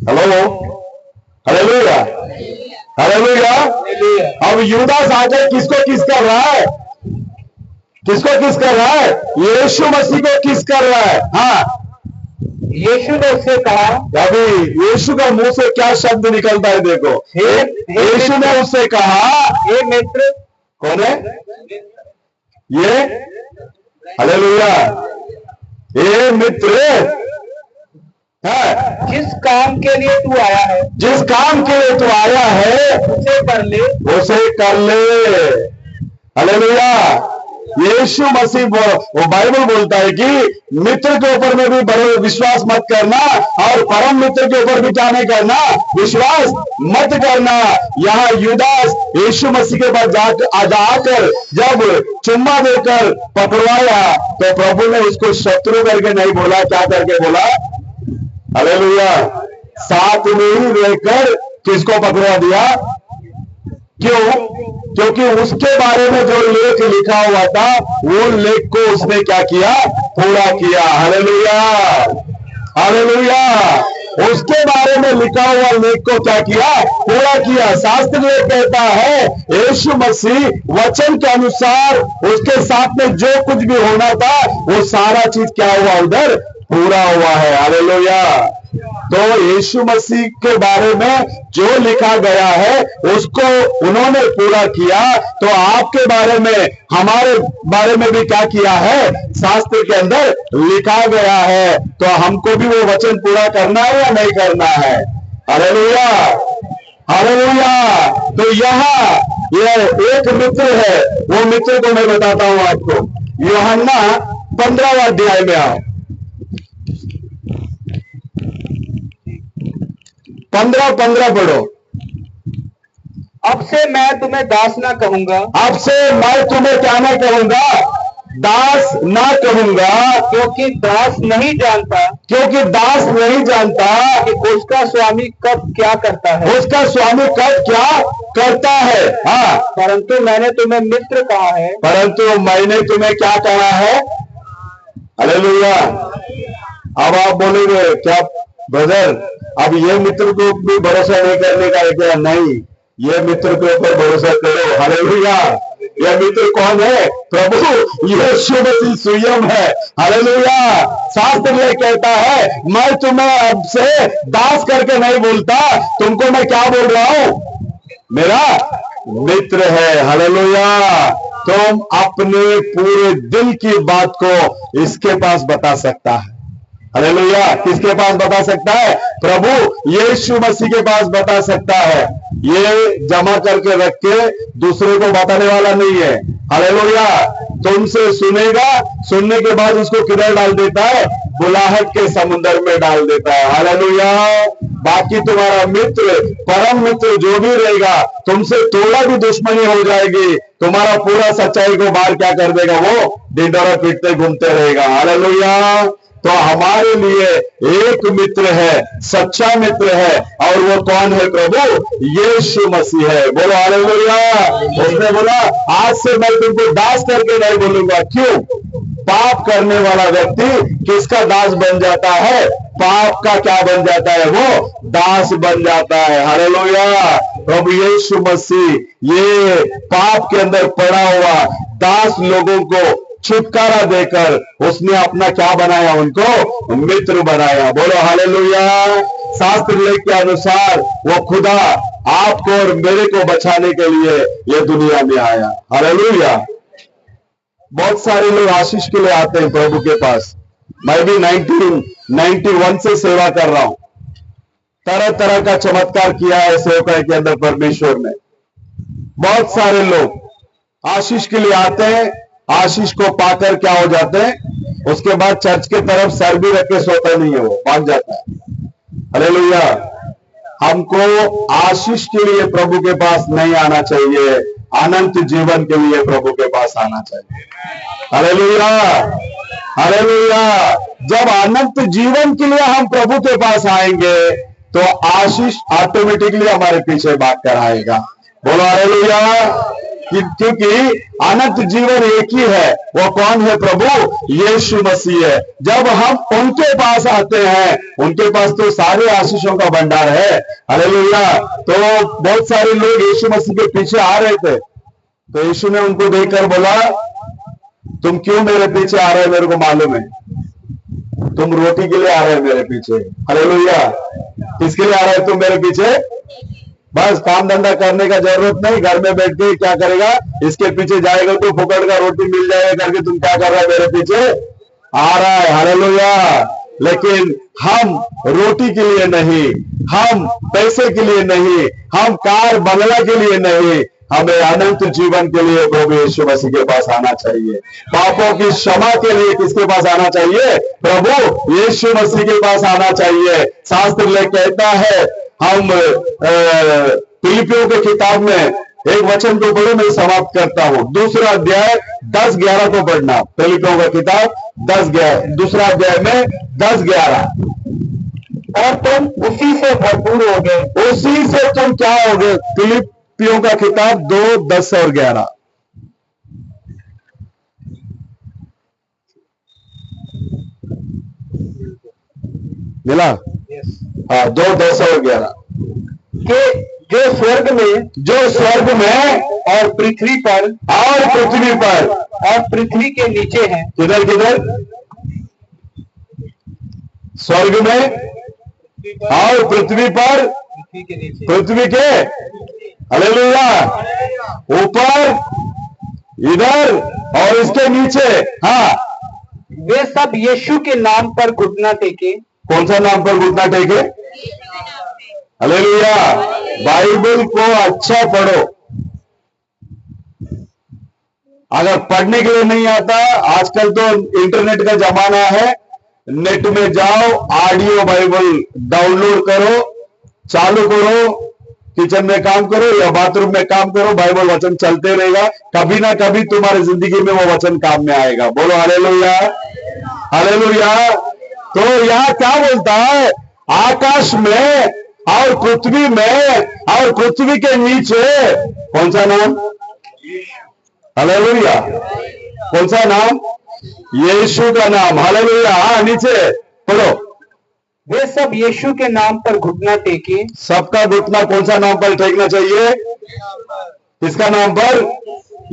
Speaker 2: Hello, hallelujah, hallelujah. अब यूदास आकर किसको किस कर रहा है? यीशु मसीह को किस कर रहा है? हाँ,
Speaker 3: यीशु ने उससे कहा।
Speaker 2: अभी यीशु का मुंह से क्या शब्द निकलता है देखो। यीशु ने उससे कहा,
Speaker 3: हे मित्र।
Speaker 2: कौन है ये? हालेलुया। हे मित्र,
Speaker 3: जिस काम के लिए तू आया है, उसे कर ले।
Speaker 2: हालेलुया। यीशु मसीह वो बाइबल बोलता है कि मित्र के ऊपर में भी बड़े विश्वास मत करना और परम मित्र के ऊपर भी क्या नहीं करना, विश्वास मत करना। यहाँ यूदास यीशु मसीह के पास जाकर जब चुम्मा देकर पकड़वाया तो प्रभु ने उसको शत्रु करके नहीं बोला, क्या करके बोला? हालेलुया। साथ में ही रहकर किसको पकड़वा दिया? क्यों? क्योंकि उसके बारे में जो लेख लिखा हुआ था वो लेख को उसने क्या किया? पूरा किया। Hallelujah, hallelujah. उसके बारे में लिखा हुआ लेख को क्या किया? पूरा किया। शास्त्र ये कहता है यीशु मसीह वचन के अनुसार उसके साथ में जो कुछ भी होना था वो सारा चीज क्या हुआ? उधर पूरा हुआ है। हालेलुया। तो यीशु मसीह के बारे में जो लिखा गया है उसको उन्होंने पूरा किया, तो आपके बारे में, हमारे बारे में भी क्या किया है? शास्त्र के अंदर लिखा गया है। तो हमको भी वो वचन पूरा करना है या नहीं करना है? Hallelujah, hallelujah. तो यहाँ ये एक मित्र है, वो मित्र को मैं बताता हूं आपको। यूहन्ना 15वां अध्याय में आओ। 15 पढ़ो।
Speaker 3: अब से मैं तुम्हें दास ना कहूंगा,
Speaker 2: अब से मैं तुम्हें क्या ना कहूंगा? दास ना कहूंगा,
Speaker 3: क्योंकि दास नहीं जानता,
Speaker 2: क्योंकि दास नहीं जानता
Speaker 3: कि उसका स्वामी कब क्या करता है,
Speaker 2: उसका स्वामी कब क्या करता है। हाँ,
Speaker 3: परंतु मैंने तुम्हें मित्र कहा है,
Speaker 2: परंतु मैंने तुम्हें क्या कहा है? हालेलुया। अब आप बोलेंगे क्या ब्रदर, अब ये मित्र को भी भरोसा नहीं करने का है क्या? नहीं, ये मित्र के ऊपर भरोसा करो। हालेलुया। यह मित्र कौन है? प्रभु यीशु मसीह स्वयं है। हालेलुया। शास्त्र ये कहता है मैं तुम्हें अब से दास करके नहीं बोलता, तुमको मैं क्या बोल रहा हूं? मेरा मित्र है। हालेलुया। तुम अपने पूरे दिल की बात को इसके पास बता सकता है। हालेलुया। किसके पास बता सकता है? प्रभु यीशु मसीह के पास बता सकता है। ये जमा करके रख के दूसरे को बताने वाला नहीं है। हालेलुया। तुमसे सुनेगा, सुनने के बाद उसको किधर डाल देता है? बुलाहट के समुद्र में डाल देता है। हालेलुया। बाकी तुम्हारा मित्र, परम मित्र जो भी रहेगा, तुमसे थोड़ा भी दुश्मनी हो जाएगी, तुम्हारा पूरा सच्चाई को बाहर क्या कर देगा? वो ढिंढोरा पीटते घूमते रहेगा। हालेलुया। तो हमारे लिए एक मित्र है, सच्चा मित्र है, और वो कौन है? प्रभु यीशु मसीह है। बोलो हालेलुया। उसने बोला आज से मैं तुमको दास करके नहीं बोलूंगा। क्यों? पाप करने वाला व्यक्ति किसका दास बन जाता है? पाप का क्या बन जाता है? वो दास बन जाता है। हालेलुया। प्रभु यीशु मसीह ये पाप के अंदर पड़ा हुआ दास लोगों को छुटकारा देकर उसने अपना क्या बनाया? उनको मित्र बनाया। बोलो हालेलुया। शास्त्र लेख के अनुसार वो खुदा आपको और मेरे को बचाने के लिए ये दुनिया में आया। हालेलुया। बहुत सारे लोग आशीष के लिए आते हैं प्रभु के पास। मैं भी 1991 से सेवा कर रहा हूं। तरह तरह का चमत्कार किया है सेवकाई के अंदर परमेश्वर ने। बहुत सारे लोग आशीष के लिए आते हैं, आशीष को पाकर क्या हो जाते हैं? उसके बाद चर्च के तरफ सर भी रख के सोता नहीं है, वो भाग जाता है। हालेलुया। हमको आशीष के लिए प्रभु के पास नहीं आना चाहिए, अनंत जीवन के लिए प्रभु के पास आना चाहिए। Hallelujah, hallelujah. जब अनंत जीवन के लिए हम प्रभु के पास आएंगे तो आशीष ऑटोमेटिकली हमारे पीछे भाग कर आएगा। बोलो हालेलुया। क्योंकि अनंत जीवन एक ही है, वो कौन है? प्रभु यीशु मसीह है। जब हम उनके पास आते हैं, उनके पास तो सारे आशीषों का भंडार है। हालेलुया। तो बहुत सारे लोग यीशु मसीह के पीछे आ रहे थे, तो यीशु ने उनको देखकर बोला तुम क्यों मेरे पीछे आ रहे हो? मेरे को मालूम है तुम रोटी के लिए आ रहे हो मेरे पीछे। हालेलुया। किसके लिए आ रहे हो तुम मेरे पीछे? बस काम धंधा करने का जरूरत नहीं, घर में बैठ के क्या करेगा? इसके पीछे जाएगा तो फुकट का रोटी मिल जाएगा करके तुम क्या कर रहा है? मेरे पीछे आ रहा है। हालेलुया। लेकिन हम रोटी के लिए नहीं, हम पैसे के लिए नहीं, हम कार बंगला के लिए नहीं, हमें अनंत जीवन के लिए प्रभु यीशु मसीह के पास आना चाहिए। पापों की क्षमा के लिए किसके पास आना चाहिए? प्रभु यीशु मसीह के पास आना चाहिए। शास्त्र ले कहता है, हम फिलिपियों के किताब में एक वचन को पढ़ो, मैं समाप्त करता हूं। दूसरा अध्याय 10-11 को पढ़ना। फिलिपियों का किताब 10-11, दूसरा अध्याय में 10-11।
Speaker 3: और तुम उसी से भरपूर हो गए।
Speaker 2: उसी से तुम क्या हो गए? फिलिपियों का किताब 2:10 और 11 मिला? हाँ, 2:10 और 11
Speaker 3: के जो स्वर्ग में और पृथ्वी पर और पृथ्वी के नीचे हैं।
Speaker 2: किधर किधर? स्वर्ग में और पृथ्वी पर, पृथ्वी के, हालेलुया, ऊपर, इधर और इसके नीचे। हाँ,
Speaker 3: वे सब यीशु के नाम पर घुटना टेके।
Speaker 2: कौन सा नाम पर घुटना टेके? हालेलुया। बाइबल को अच्छा पढ़ो। अगर पढ़ने के लिए नहीं आता, आजकल तो इंटरनेट का जमाना है, नेट में जाओ, ऑडियो बाइबल डाउनलोड करो, चालू करो, किचन में काम करो या बाथरूम में काम करो, बाइबल वचन चलते रहेगा। कभी ना कभी तुम्हारी जिंदगी में वो वचन काम में आएगा। बोलो हालेलुया, हालेलुया। तो यहां क्या बोलता है? आकाश में और पृथ्वी में और पृथ्वी के नीचे कौन सा नाम? हालेलुया। कौन सा नाम? यीशु का नाम। हालेलुया। हाँ, नीचे पढ़ो।
Speaker 3: वे सब यीशु के नाम पर घुटना टेके।
Speaker 2: सबका घुटना कौन सा नाम पर टेकना चाहिए? किसका नाम पर?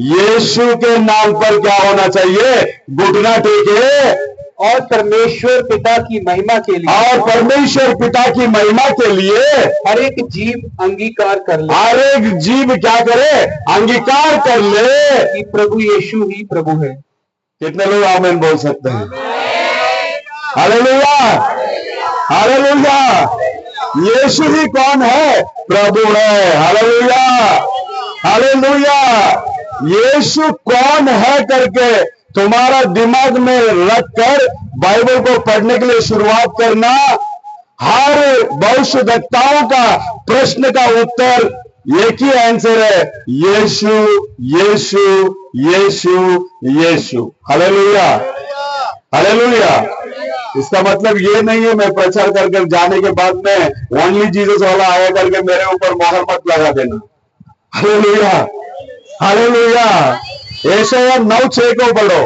Speaker 2: यीशु के नाम पर क्या होना चाहिए? घुटना टेके
Speaker 3: और परमेश्वर पिता की महिमा के लिए,
Speaker 2: और परमेश्वर पिता की महिमा के लिए
Speaker 3: हर एक जीव अंगीकार कर ले।
Speaker 2: हर एक जीव क्या करे? अंगीकार कर ले
Speaker 3: कि प्रभु यीशु ही प्रभु है।
Speaker 2: कितने लोग आमीन बोल सकते हैं? Hallelujah, hallelujah. यीशु ही कौन है? प्रभु है। Hallelujah, hallelujah. यीशु कौन है करके तुम्हारा दिमाग में रखकर बाइबल को पढ़ने के लिए शुरुआत करना। हर भविष्यद्वक्ताओं का प्रश्न का उत्तर एक ही आंसर है, यीशु, यीशु, यीशु, यीशु। Hallelujah, hallelujah. इसका मतलब ये नहीं है मैं प्रचार कर जाने के बाद में ओनली जीसस वाला आया करके मेरे ऊपर मोहर मत लगा देना। Hallelujah, hallelujah. यशायाह 9:6 को पढ़ो।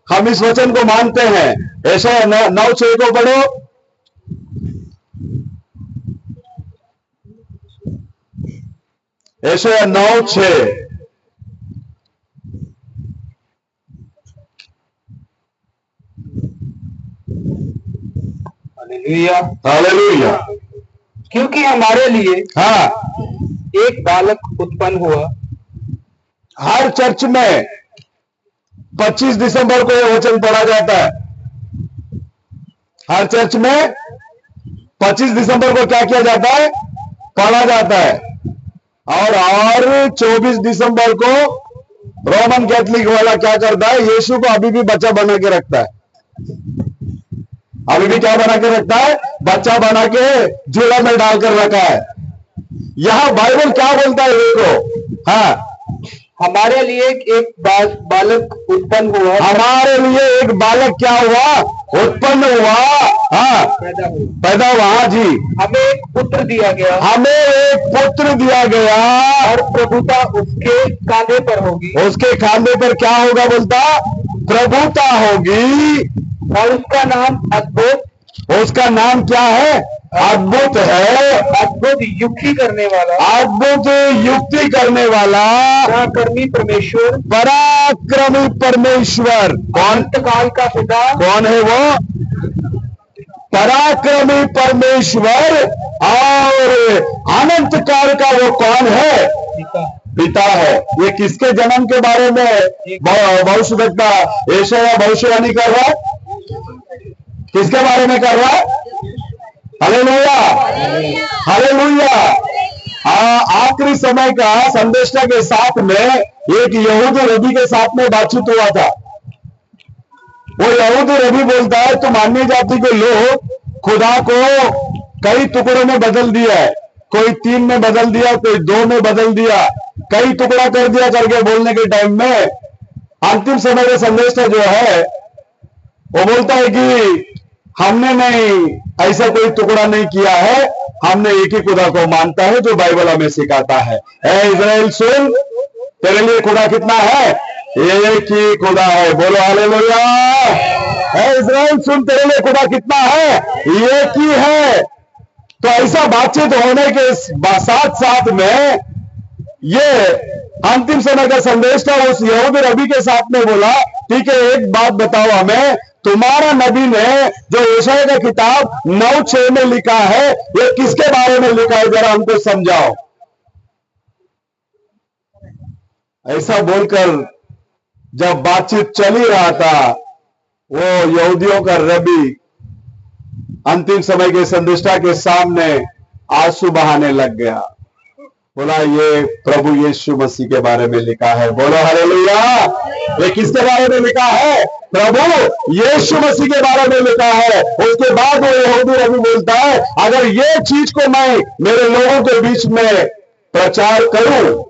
Speaker 2: हम इस वचन को मानते हैं। यशायाह 9:6 को पढ़ो। यशायाह 9:6।
Speaker 3: Hallelujah,
Speaker 2: hallelujah.
Speaker 3: क्योंकि हमारे लिए
Speaker 2: हाँ,
Speaker 3: एक बालक उत्पन्न हुआ।
Speaker 2: हर चर्च में 25 दिसंबर को यह वचन पढ़ा जाता है। हर चर्च में 25 दिसंबर को क्या किया जाता है? पढ़ा जाता है। और 24 दिसंबर को रोमन कैथलिक वाला क्या करता है? यीशु को अभी भी बच्चा बना के रखता है। अभी भी क्या बना के रखता है? बच्चा बना के झूला में डालकर रखा है। यहां बाइबल क्या बोलता है? देखो, हाँ,
Speaker 3: हमारे लिए एक बालक उत्पन्न हुआ।
Speaker 2: हमारे लिए एक बालक क्या हुआ? उत्पन्न हुआ। हाँ, पैदा हुआ। हाँ जी।
Speaker 3: हमें एक पुत्र दिया गया।
Speaker 2: हमें एक पुत्र दिया गया
Speaker 3: और प्रभुता उसके कांधे पर होगी।
Speaker 2: उसके कांधे पर क्या होगा? बोलता प्रभुता होगी।
Speaker 3: और उसका नाम अद्भुत।
Speaker 2: उसका नाम क्या है? अद्भुत है।
Speaker 3: अद्भुत युक्ति करने वाला।
Speaker 2: अद्भुत युक्ति करने वाला।
Speaker 3: पराक्रमी परमेश्वर।
Speaker 2: पराक्रमी परमेश्वर। कौन?
Speaker 3: काल का पिता।
Speaker 2: कौन है वो? पराक्रमी परमेश्वर। और अनंत काल का वो कौन है? पिता है। ये किसके जन्म के बारे में भविष्यद्वक्ता यशायाह भविष्यवाणी कर रहा है? किसके बारे में कर रहा है? Hallelujah, hallelujah. आखिरी समय का संदेष्टा के साथ में एक यहूदी रबी के साथ में बातचीत हुआ था। वो यहूदी रबी बोलता है तुम अन्य जाति के लोग खुदा को कई टुकड़ों में बदल दिया है, कोई 3 में बदल दिया, कोई 2 में बदल दिया, कई टुकड़ा कर दिया करके बोलने के टाइम में अंतिम समय का संदेष्टा जो है वो बोलता है कि हमने नहीं ऐसा कोई टुकड़ा नहीं किया है, हमने एक ही खुदा को मानता है जो बाइबल हमें सिखाता है। ए इज़राइल सुन, तेरे लिए खुदा कितना है? एक ही खुदा है। बोलो हालेलुया। ए इज़राइल सुन, तेरे लिए खुदा कितना है? एक ही है। तो ऐसा बातचीत होने के साथ साथ में ये अंतिम समय का संदेश था। उस यहूदी रबी के साथ में बोला ठीक है, एक बात बताओ हमें, तुम्हारा नबी ने जो यशायाह का किताब 9:6 में लिखा है ये किसके बारे में लिखा है, जरा हमको समझाओ। ऐसा बोलकर जब बातचीत चल ही रहा था, वो यहूदियों का रबी अंतिम समय के संदेष्टा के सामने आंसू बहाने लग गया। बोला ये प्रभु यीशु मसीह के बारे में लिखा है। बोलो हालेलुया। ये किसके बारे में लिखा है? प्रभु यीशु मसीह के बारे में लिखा है। उसके बाद वो यहूदी रबी बोलता है अगर ये चीज को मैं मेरे लोगों के बीच में प्रचार करूं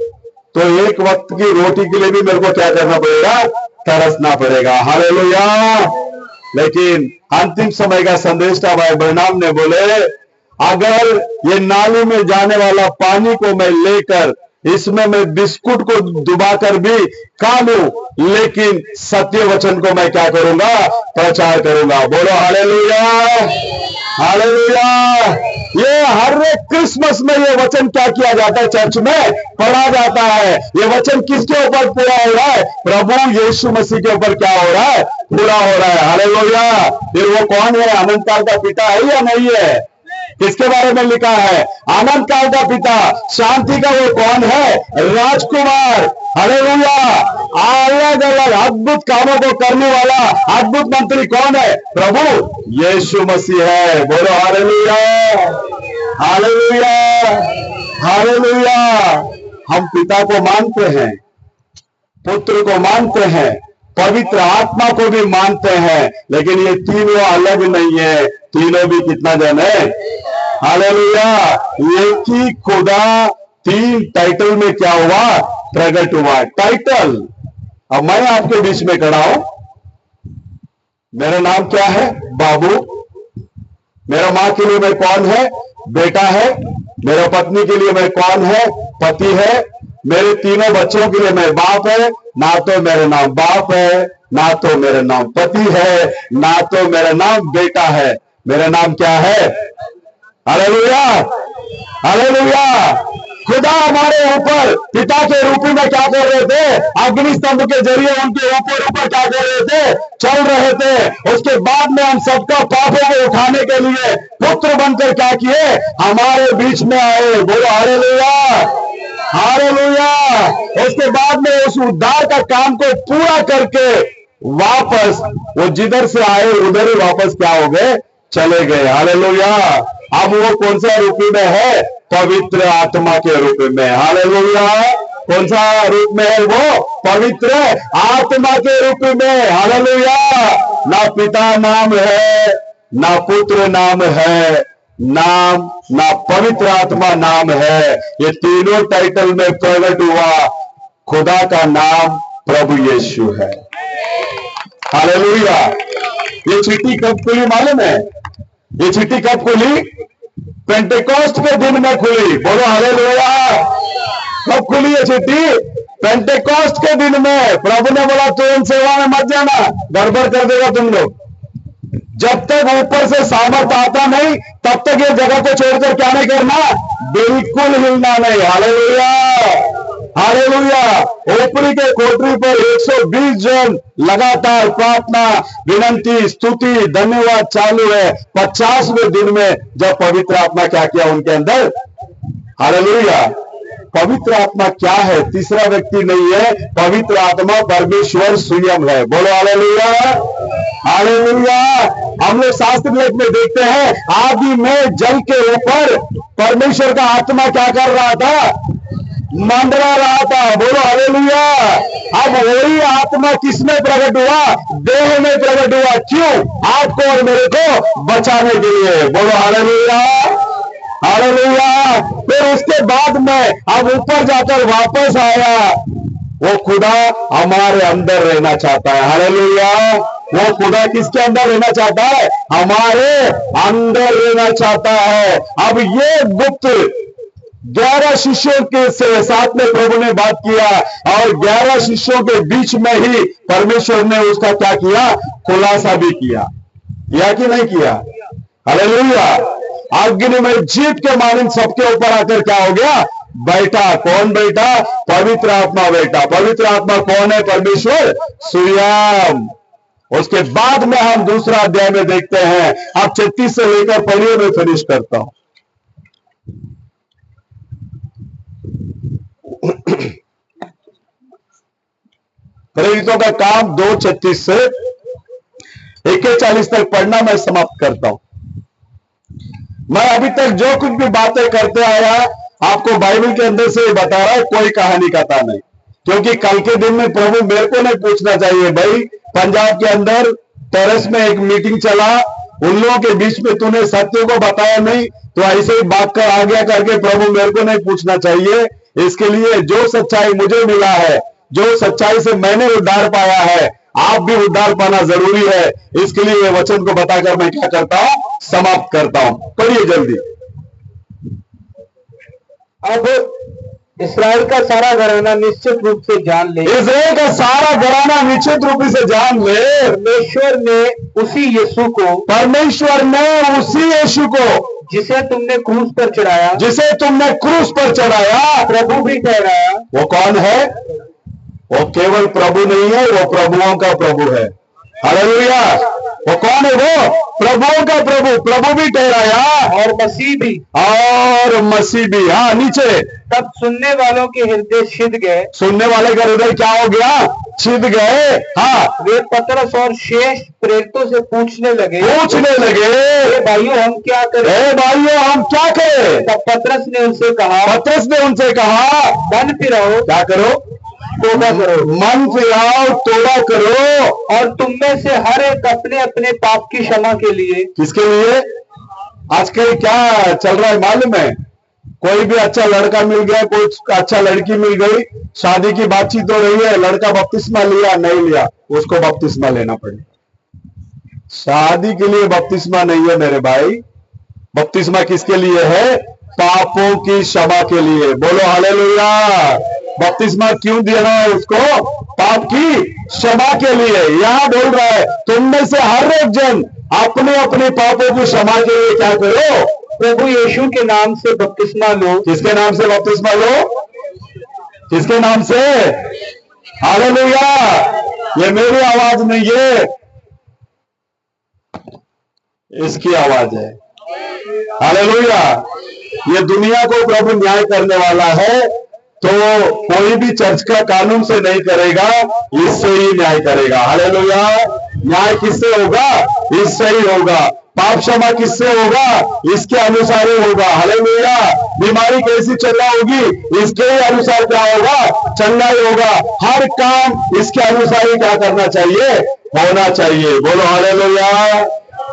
Speaker 2: तो एक वक्त की रोटी के लिए भी मेरे को क्या करना पड़ेगा? तरसना पड़ेगा। हालेलुया। लेकिन अंतिम समय का संदेशा भाई ब्रैनम ने बोले अगर ये नाली में जाने वाला पानी को मैं लेकर इसमें मैं बिस्कुट को डुबाकर भी खा लूं, लेकिन सत्य वचन को मैं क्या करूंगा? प्रचार करूंगा। बोलो हालेलुया। हालेलुया। ये हर एक क्रिसमस में ये वचन क्या किया जाता है? चर्च में पढ़ा जाता है। ये वचन किसके ऊपर पूरा हो रहा है? प्रभु यीशु मसीह के ऊपर क्या हो रहा है? पूरा हो रहा है। हालेलुया। फिर वो कौन है? अनंत काल का पिता है या नहीं है? किसके बारे में लिखा है? अनंत काल का पिता। शांति का वो कौन है? राजकुमार। हालेलुया। अलग अलग अद्भुत कामों को करने वाला अद्भुत मंत्री कौन है? प्रभु यीशु मसीह है। बोलो हालेलुया। हालेलुया। हालेलुया। हम पिता को मानते हैं, पुत्र को मानते हैं, पवित्र आत्मा को भी मानते हैं, लेकिन ये तीनों अलग नहीं है। तीनों भी कितना जन है? हालेलुया। एक ही खुदा 3 टाइटल में क्या हुआ? प्रकट हुआ। टाइटल। अब मैं आपके बीच में खड़ा हूं, मेरा नाम क्या है? बाबू। मेरा मां के लिए मैं कौन है? बेटा है। मेरा पत्नी के लिए मैं कौन है? पति है। मेरे तीनों बच्चों के लिए मैं बाप है। ना तो मेरा नाम बाप है, ना तो मेरा नाम पति है, ना तो मेरा नाम बेटा है। मेरा नाम क्या है? हालेलुया। हालेलुया। खुदा हमारे ऊपर पिता के रूप में क्या कर रहे थे? अग्नि स्तंभ के जरिए उनके ऊपर क्या कर रहे थे? चल रहे थे। उसके बाद में हम सबका पापों को उठाने के लिए पुत्र बनकर क्या किए? हमारे बीच में आए। बोलो हालेलुया। हालेलुया। उसके बाद में उस उद्धार का काम को पूरा करके वापस वो जिधर से आए उधर ही वापस क्या हो गए? चले गए। हालेलुया। अब वो कौन सा रूप में है? पवित्र आत्मा के रूप में। हालेलुया। कौन सा रूप में है वो? पवित्र आत्मा के रूप में। हालेलुया। ना पिता नाम है, ना पुत्र नाम है, नाम ना पवित्र आत्मा नाम है। ये तीनों टाइटल में प्रकट हुआ खुदा का नाम प्रभु यीशु है। हालेलुया। ये चिट्ठी कब खुली मालूम है? ये चिट्ठी कब खुली? पेंटेकोस्ट के दिन में खुली। बोलो हालेलुया। कब खुली ये चिट्ठी? पेंटेकोस्ट के दिन में। प्रभु ने बोला तू इन सेवा में मत जाना, गड़बड़ कर देगा तुम लोग। जब तक ऊपर से सामर्थ आता नहीं तब तक ये जगह को छोड़कर क्या नहीं करना? बिल्कुल हिलना नहीं। हालेलुया। हालेलुया। ऊपरी के कोठरी पर 120 जन लगातार प्रार्थना, विनंती, स्तुति, धन्यवाद चालू है। 50वें दिन में जब पवित्र आत्मा क्या किया उनके अंदर? हालेलुया। पवित्र आत्मा क्या है? तीसरा व्यक्ति नहीं है। पवित्र आत्मा परमेश्वर स्वयं है। बोलो हालेलुया। हालेलुया। हम लोग शास्त्र लेख में देखते हैं, आदि में जल के ऊपर परमेश्वर का आत्मा क्या कर रहा था? मंडरा रहा था। बोलो हालेलुया। अब वही आत्मा किसमें प्रकट हुआ? देह में प्रकट हुआ। क्यों? आपको और मेरे को बचाने के लिए। बोलो हालेलुया, हालेलुया। फिर उसके बाद में अब ऊपर जाकर वापस आया। वो खुदा हमारे अंदर रहना चाहता है। हालेलुया। वो खुदा किसके अंदर रहना चाहता है? हमारे अंदर रहना चाहता है। अब ये गुप्त 11 शिष्यों के साथ में प्रभु ने बात किया, और 11 शिष्यों के बीच में ही परमेश्वर ने उसका क्या किया? खुलासा भी किया कि नहीं किया? हालेलुया। अग्नि में जीत के मानिंद सबके ऊपर आकर क्या हो गया? बैठा। कौन बैठा? पवित्र आत्मा बैठा। पवित्र आत्मा कौन है? परमेश्वर स्वयं। उसके बाद में हम दूसरा अध्याय में देखते हैं। अब 36 से लेकर पढ़िए, मैं फिनिश करता हूं। प्रेरितों का काम 2:36 से 41 तक पढ़ना मैं समाप्त करता हूं। मैं अभी तक जो कुछ भी बातें करते आया आपको बाइबल के अंदर से बता रहा है, कोई कहानी कथा नहीं। क्योंकि कल के दिन में प्रभु मेरे को नहीं पूछना चाहिए, भाई पंजाब के अंदर टेरेस में एक मीटिंग चला, उन लोगों के बीच में तूने सत्य को बताया नहीं, तो ऐसे ही बात कर आ गया करके प्रभु मेरे को नहीं पूछना चाहिए। इसके लिए जो सच्चाई मुझे मिला है, जो सच्चाई से मैंने उद्धार पाया है, आप भी उद्धार पाना जरूरी है। इसके लिए ये वचन को बताकर मैं क्या करता हूं? समाप्त करता हूं। पढ़िए जल्दी।
Speaker 3: अब इस्राएल का सारा घराना निश्चित रूप से जान ले,
Speaker 2: इस्राएल का सारा घराना निश्चित रूप से जान ले,
Speaker 3: परमेश्वर ने उसी यीशु को जिसे तुमने क्रूस पर चढ़ाया, प्रभु भी ठहराया।
Speaker 2: वो कौन है? वो केवल प्रभु नहीं है, वो प्रभुओं का प्रभु है। हालेलुया। वो कौन है? वो प्रभुओं का प्रभु। प्रभु भी ठहराया,
Speaker 3: और मसीह भी।
Speaker 2: हाँ, नीचे।
Speaker 3: तब सुनने वालों के हृदय छिद गए।
Speaker 2: सुनने वाले का हृदय क्या हो गया? छिद गए। हाँ।
Speaker 3: वे पतरस और शेष प्रेरितों से पूछने लगे,
Speaker 2: भाइयों हम क्या करें?
Speaker 3: तब पतरस ने उनसे कहा, मन फिराओ।
Speaker 2: क्या करो?
Speaker 3: तोबा करो।
Speaker 2: मन फिराओ, तोबा करो,
Speaker 3: और तुम में से हर एक अपने अपने पाप की क्षमा के लिए।
Speaker 2: किसके लिए? आजकल क्या चल रहा है मालूम है? कोई भी अच्छा लड़का मिल गया, कोई अच्छा लड़की मिल गई, शादी की बातचीत हो रही है, लड़का बपतिस्मा लिया नहीं लिया, उसको बपतिस्मा लेना पड़ेगा। शादी के लिए बपतिस्मा नहीं है मेरे भाई। बपतिस्मा किसके लिए है? पापों की क्षमा के लिए। बोलो हालेलुया। बपतिस्मा क्यों देना है उसको? पाप की क्षमा के लिए। यहां बोल रहा है तुम में से हर एक जन अपने अपने पापों की क्षमा के लिए क्या करो?
Speaker 3: प्रभु यीशु के नाम से बपतिस्मा लो।
Speaker 2: किसके नाम से बपतिस्मा लो? किसके नाम से? हालेलुया। ये मेरी आवाज नहीं है, इसकी आवाज है। हालेलुया। ये दुनिया को प्रभु न्याय करने वाला है, तो कोई भी चर्च का कानून से नहीं करेगा, इससे ही न्याय करेगा। हालेलुया। न्याय किससे होगा? इससे ही होगा। पाप क्षमा किससे होगा? इसके अनुसार ही होगा। हालेलुया। बीमारी कैसी चलना होगी? इसके ही अनुसार क्या होगा? चलना ही होगा। हर काम इसके अनुसार ही क्या करना चाहिए? होना चाहिए। बोलो हालेलुया।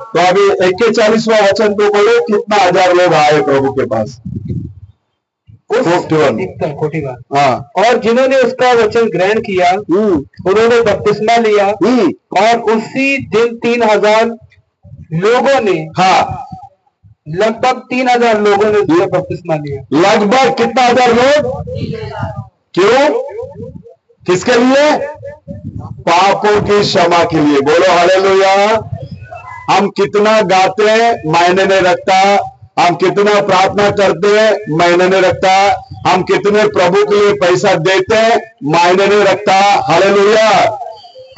Speaker 2: तो अभी 41वां वचन को बोलो, कितना 1000 लोग आए प्रभु के पास?
Speaker 3: 41। हाँ। और जिन्होंने उसका वचन ग्रहण किया, उन्होंने बपतिस्मा लिया, और उसी दिन 3000 लोगों ने, हाँ, लगभग 3000 लोगों ने उसका बपतिस्मा लिया।
Speaker 2: लगभग कितना 1000 लोग? क्यों? किसके लिए? पापों की क्षमा के लिए। बोलो हालेलुया। हम कितना गाते हैं मायने नहीं रखता, हम कितना प्रार्थना करते हैं मायने नहीं रखता, हम कितने प्रभु के लिए पैसा देते हैं मायने नहीं रखता। Hallelujah,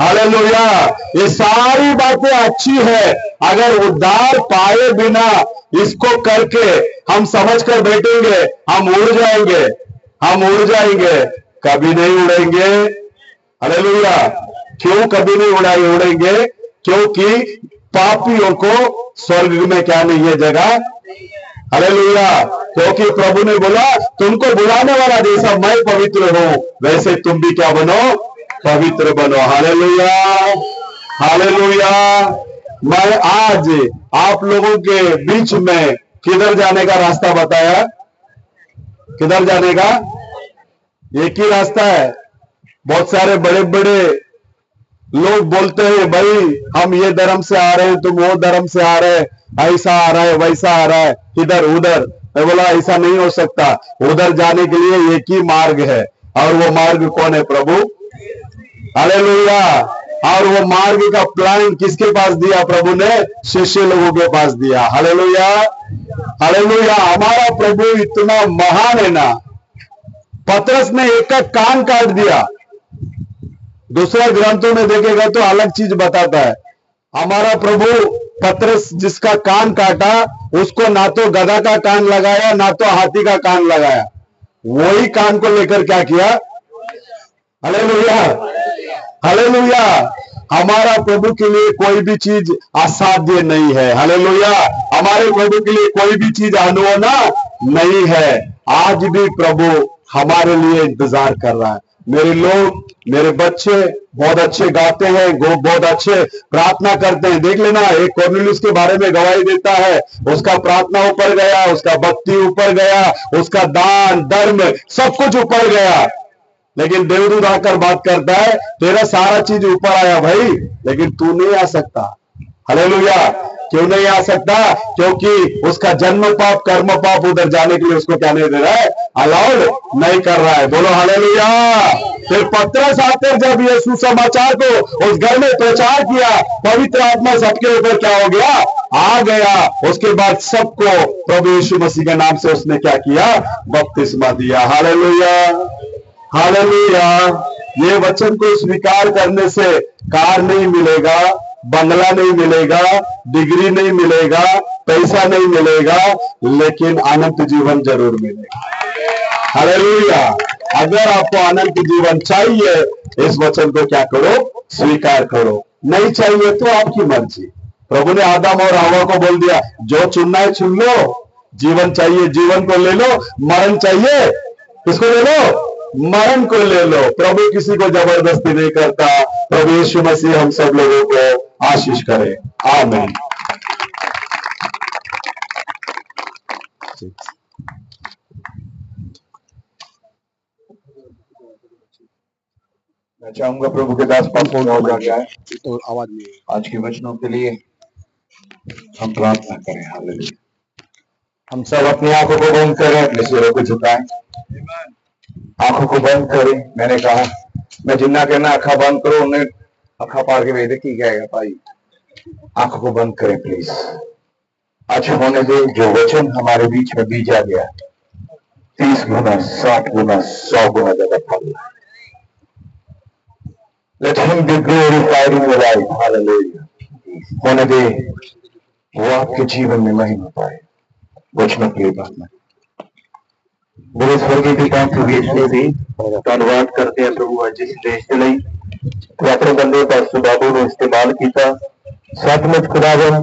Speaker 2: hallelujah. ये सारी बातें अच्छी है, अगर उद्धार पाए बिना इसको करके हम समझ कर बैठेंगे, हम उड़ जाएंगे, हम उड़ जाएंगे, कभी नहीं उड़ेंगे। हालेलुया। क्यों कभी नहीं उड़ेंगे? क्योंकि पापियों को स्वर्ग में क्या नहीं है जगह। हालेलुया। क्योंकि प्रभु ने बोला तुमको बुलाने वाला जैसा मैं पवित्र हूं वैसे तुम भी क्या बनो, पवित्र बनो। Hallelujah, hallelujah. मैं आज आप लोगों के बीच में किधर जाने का रास्ता बताया? किधर जाने का? एक ही रास्ता है। बहुत सारे बड़े बड़े लोग बोलते हैं भाई हम ये धर्म से आ रहे हैं, तुम वो धर्म से आ रहे हैं, ऐसा आ रहा है वैसा आ रहा है, इधर उधर। मैं बोला ऐसा नहीं हो सकता। उधर जाने के लिए एक ही मार्ग है और वो मार्ग कौन है? प्रभु। हालेलुया। और वो मार्ग का प्लान किसके पास दिया प्रभु ने? शिष्य लोगों के पास दिया। Hallelujah, hallelujah. हमारा प्रभु इतना महान है ना, पतरस ने एक का कान काट दिया। दूसरा ग्रंथों में देखेगा तो अलग चीज बताता है। हमारा प्रभु पतरस जिसका कान काटा उसको ना तो गधा का कान लगाया ना तो हाथी का कान लगाया, वही कान को लेकर क्या किया? Hallelujah, hallelujah. हमारा प्रभु के लिए कोई भी चीज असाध्य नहीं है। हालेलुया। हमारे प्रभु के लिए कोई भी चीज अनहोना नहीं है। आज भी प्रभु हमारे लिए इंतजार कर रहा है। मेरे लोग, मेरे बच्चे बहुत अच्छे गाते हैं, बहुत अच्छे प्रार्थना करते हैं। देख लेना, एक कॉर्नेलियस के बारे में गवाही देता है, उसका प्रार्थना ऊपर गया, उसका भक्ति ऊपर गया, उसका दान धर्म सब कुछ ऊपर गया। लेकिन देवदूत आकर बात करता है तेरा सारा चीज ऊपर आया भाई, लेकिन तू नहीं आ सकता। हालेलुया। क्यों नहीं आ सकता? क्योंकि उसका जन्म पाप कर्म पाप उधर जाने के लिए उसको क्या नहीं दे रहा है? अलाउड नहीं कर रहा है। बोलो हालेलुया। फिर पतरस आकर जब ये सुसमाचार को उस घर में प्रचार किया, पवित्र आत्मा सबके ऊपर क्या हो गया? आ गया। उसके बाद सबको प्रभु यीशु मसीह के नाम से उसने क्या किया? बपतिस्मा दिया। Hallelujah, hallelujah. ये वचन को स्वीकार करने से कार नहीं मिलेगा, बंगला नहीं मिलेगा, डिग्री नहीं मिलेगा, पैसा नहीं मिलेगा, लेकिन अनंत जीवन जरूर मिलेगा। हालेलुया। अगर आपको अनंत जीवन चाहिए, इस वचन को क्या करो? स्वीकार करो। नहीं चाहिए तो आपकी मर्जी। प्रभु ने आदम और हवा को बोल दिया जो चुनना है चुन लो। जीवन चाहिए जीवन को ले लो, मरण चाहिए किसको ले लो? मरण को ले लो। प्रभु किसी को जबरदस्ती नहीं करता। प्रभु यीशु मसीह हम सब लोगों को आशीष करे। आमीन।
Speaker 4: मैं चाहूंगा प्रभु के दास पास हो जाए तो आवाज में आज के वचनों के लिए हम प्रार्थना करें। हालेलुया। हम सब अपनी आंखों को बंद करें, अपने सिरों को झुकाएं, आंखों को बंद करें। मैंने कहा मैं जिन्ना कहना अखा बंद करो, उन्हें अखा पार के वेदे की गएगा भाई। आंखों को बंद करें प्लीज। आज होने दे जो वचन हमारे बीच में बीजा गया 30 गुना 60 गुना 100 गुना ज्यादा फल। Let him be glorified in your life. Hallelujah. होने दे वो आपके जीवन में महिमा पाए। वचनों के लिए प्रार्थना। बुरे स्वर्गीय पिता प्रभु भी धन्यवाद करते हैं प्रभु आज इस देश के लिए तो अपने बंदे पास्टर बाबू ने इस्तेमाल किया। सचमुच खुदावन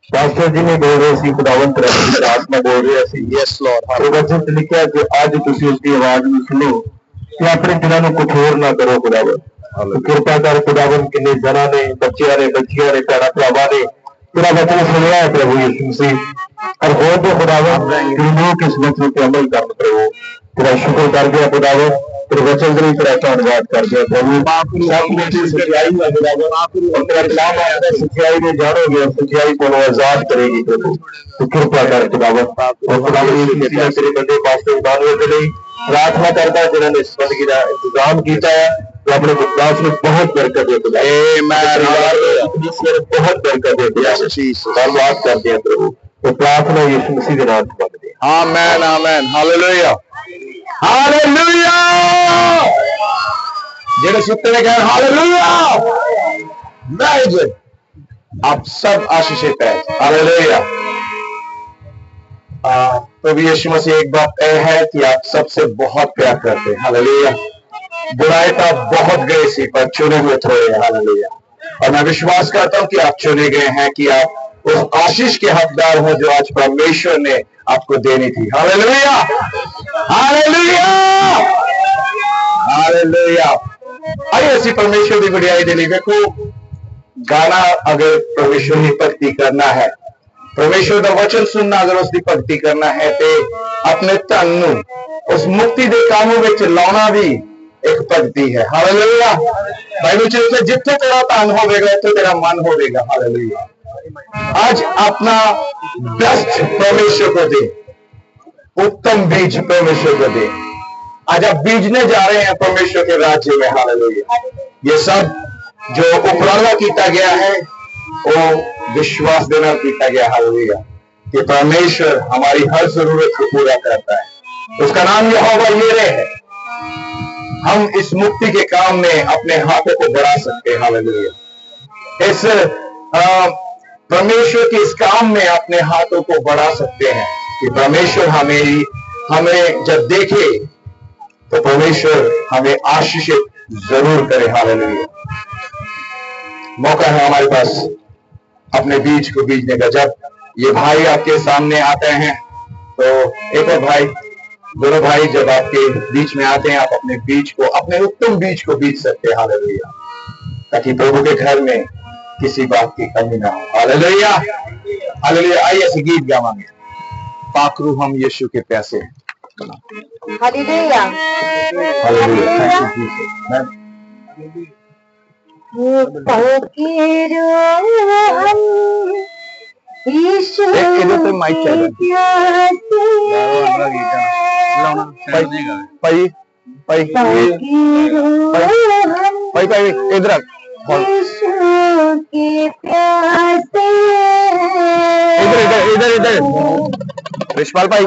Speaker 4: पास्टर जी ने बोल रहे सी खुदावन तरफ आत्मा बोल रहे सी। Yes Lord. वचन च लिखा कि आज तुसी उसकी आवाज में सुनो कि अपने दिलों को कठोर ना करो खुदावन। कृपा कर खुदावन किन्ने जना ने बच्चियां ने भैणा भरावां ने तेरा वचन सुनिया है प्रभु यीशु मसीह और हो तो खुदावन लोग इस वचन पर अमल कर प्रभु तेरा शुक्र कर दिया खुदावन तेरे वचन के लिए तेरा धन्यवाद कर दिया प्रभु। सच्चाई में खुदावन और तेरा कलाम आता सच्चाई में जानोगे और सच्चाई को आजाद करेगी प्रभु। तो कृपा कर खुदावन और खुदावन तेरे बंदे पास्टर बानवे के लिए प्रार्थना करता है जिन्होंने इस बंदगी का इंतजाम किया है तो अपने विश्वास में बहुत बरकत दे खुदा। बहुत बरकत दे धन्यवाद करते हैं प्रभु। तो प्रार्थना यीशु मसीह के नाम से मांगते हैं। आमीन आमीन। Hallelujah hallelujah. जेड़े सुत्ते ने कहा हालेलुया। Very good. आप सब आशीषित है। हालेलुया। प्रभु यीशु मसीह एक बात यह है कि आप सबसे बहुत प्यार करते हैं। हालेलुया। बुराई तो बहुत गए सी पर चुने हुए थोड़े। हालेलुया।
Speaker 2: और मैं विश्वास करता हूं कि आप चुने गए हैं, कि आप उस आशीष के हकदार हो जो आज परमेश्वर ने आपको देनी थी। Hallelujah, hallelujah, hallelujah. आइए ऐसी परमेश्वर की बढ़िया दिली। देखो, गाना अगर परमेश्वर की भक्ति करना है, परमेश्वर का वचन सुनना अगर उसकी भक्ति करना है, तो अपने धन नूं उस मुक्ति के कामों में लाना भी एक भक्ति है। हालेलुया। बाइबल चलते जिथे तेरा धन होगा उत्थे तेरा मन होगा। हालेलुया। आज अपना बेस्ट परमेश्वर को दे, उत्तम बीज परमेश्वर को दे। आज आप बीजने जा रहे हैं परमेश्वर के राज्य में। हालेलुया। ये सब जो उपराला किया गया है वो विश्वास देना किया गया। हालेलुया। कि परमेश्वर हमारी हर जरूरत को पूरा करता है। उसका नाम यहोवा यिरे है। हम इस मुक्ति के काम में अपने हाथों को बढ़ा सकते हैं। हालेलुया। इस परमेश्वर के इस काम में अपने हाथों को बढ़ा सकते हैं कि परमेश्वर हमें जब देखे तो परमेश्वर हमें आशीषित जरूर करे। हालेलुया। मौका है हमारे पास अपने बीज को बीजने का। जब ये भाई आपके सामने आते हैं तो एक और भाई, दोनों भाई जब आपके बीच में आते हैं, आप अपने बीज को, अपने उत्तम बीज को बीज सकते हैं। हालेलुया। ताकि प्रभु के घर में किसी बात की कमी ना हो। Hallelujah, hallelujah. आइए ऐसे गीत गावांगे, पाखरू हम यीशु के प्यासे।
Speaker 1: Hallelujah,
Speaker 2: hallelujah.
Speaker 1: यीशु
Speaker 2: इधर से माइक चाहिए भाई, भाई भाई भाई इधर
Speaker 1: के प्यासे,
Speaker 2: इधर इधर इधर रिशपाल भाई।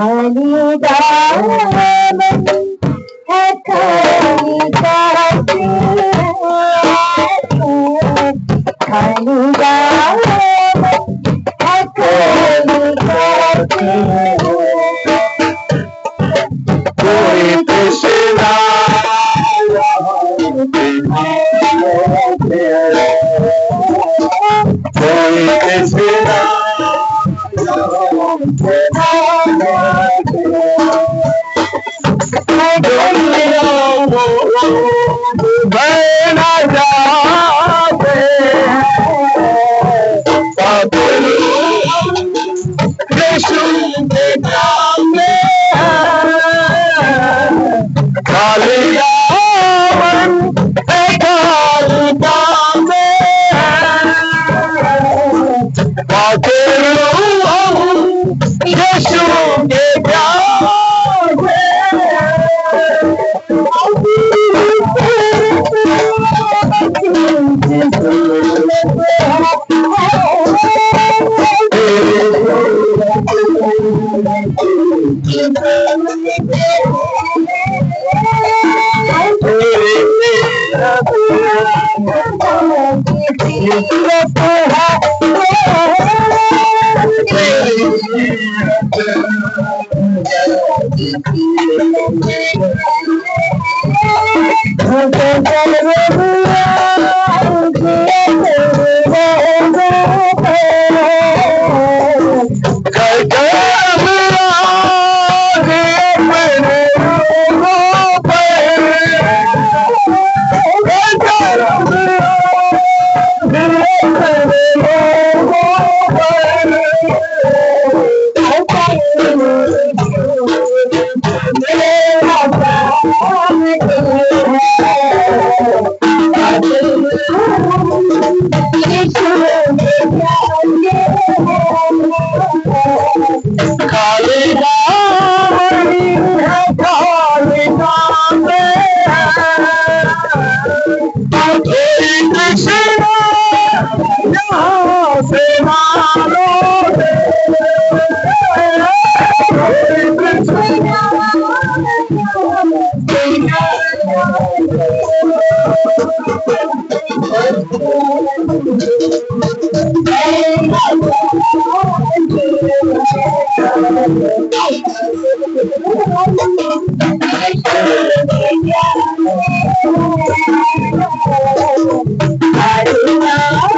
Speaker 1: I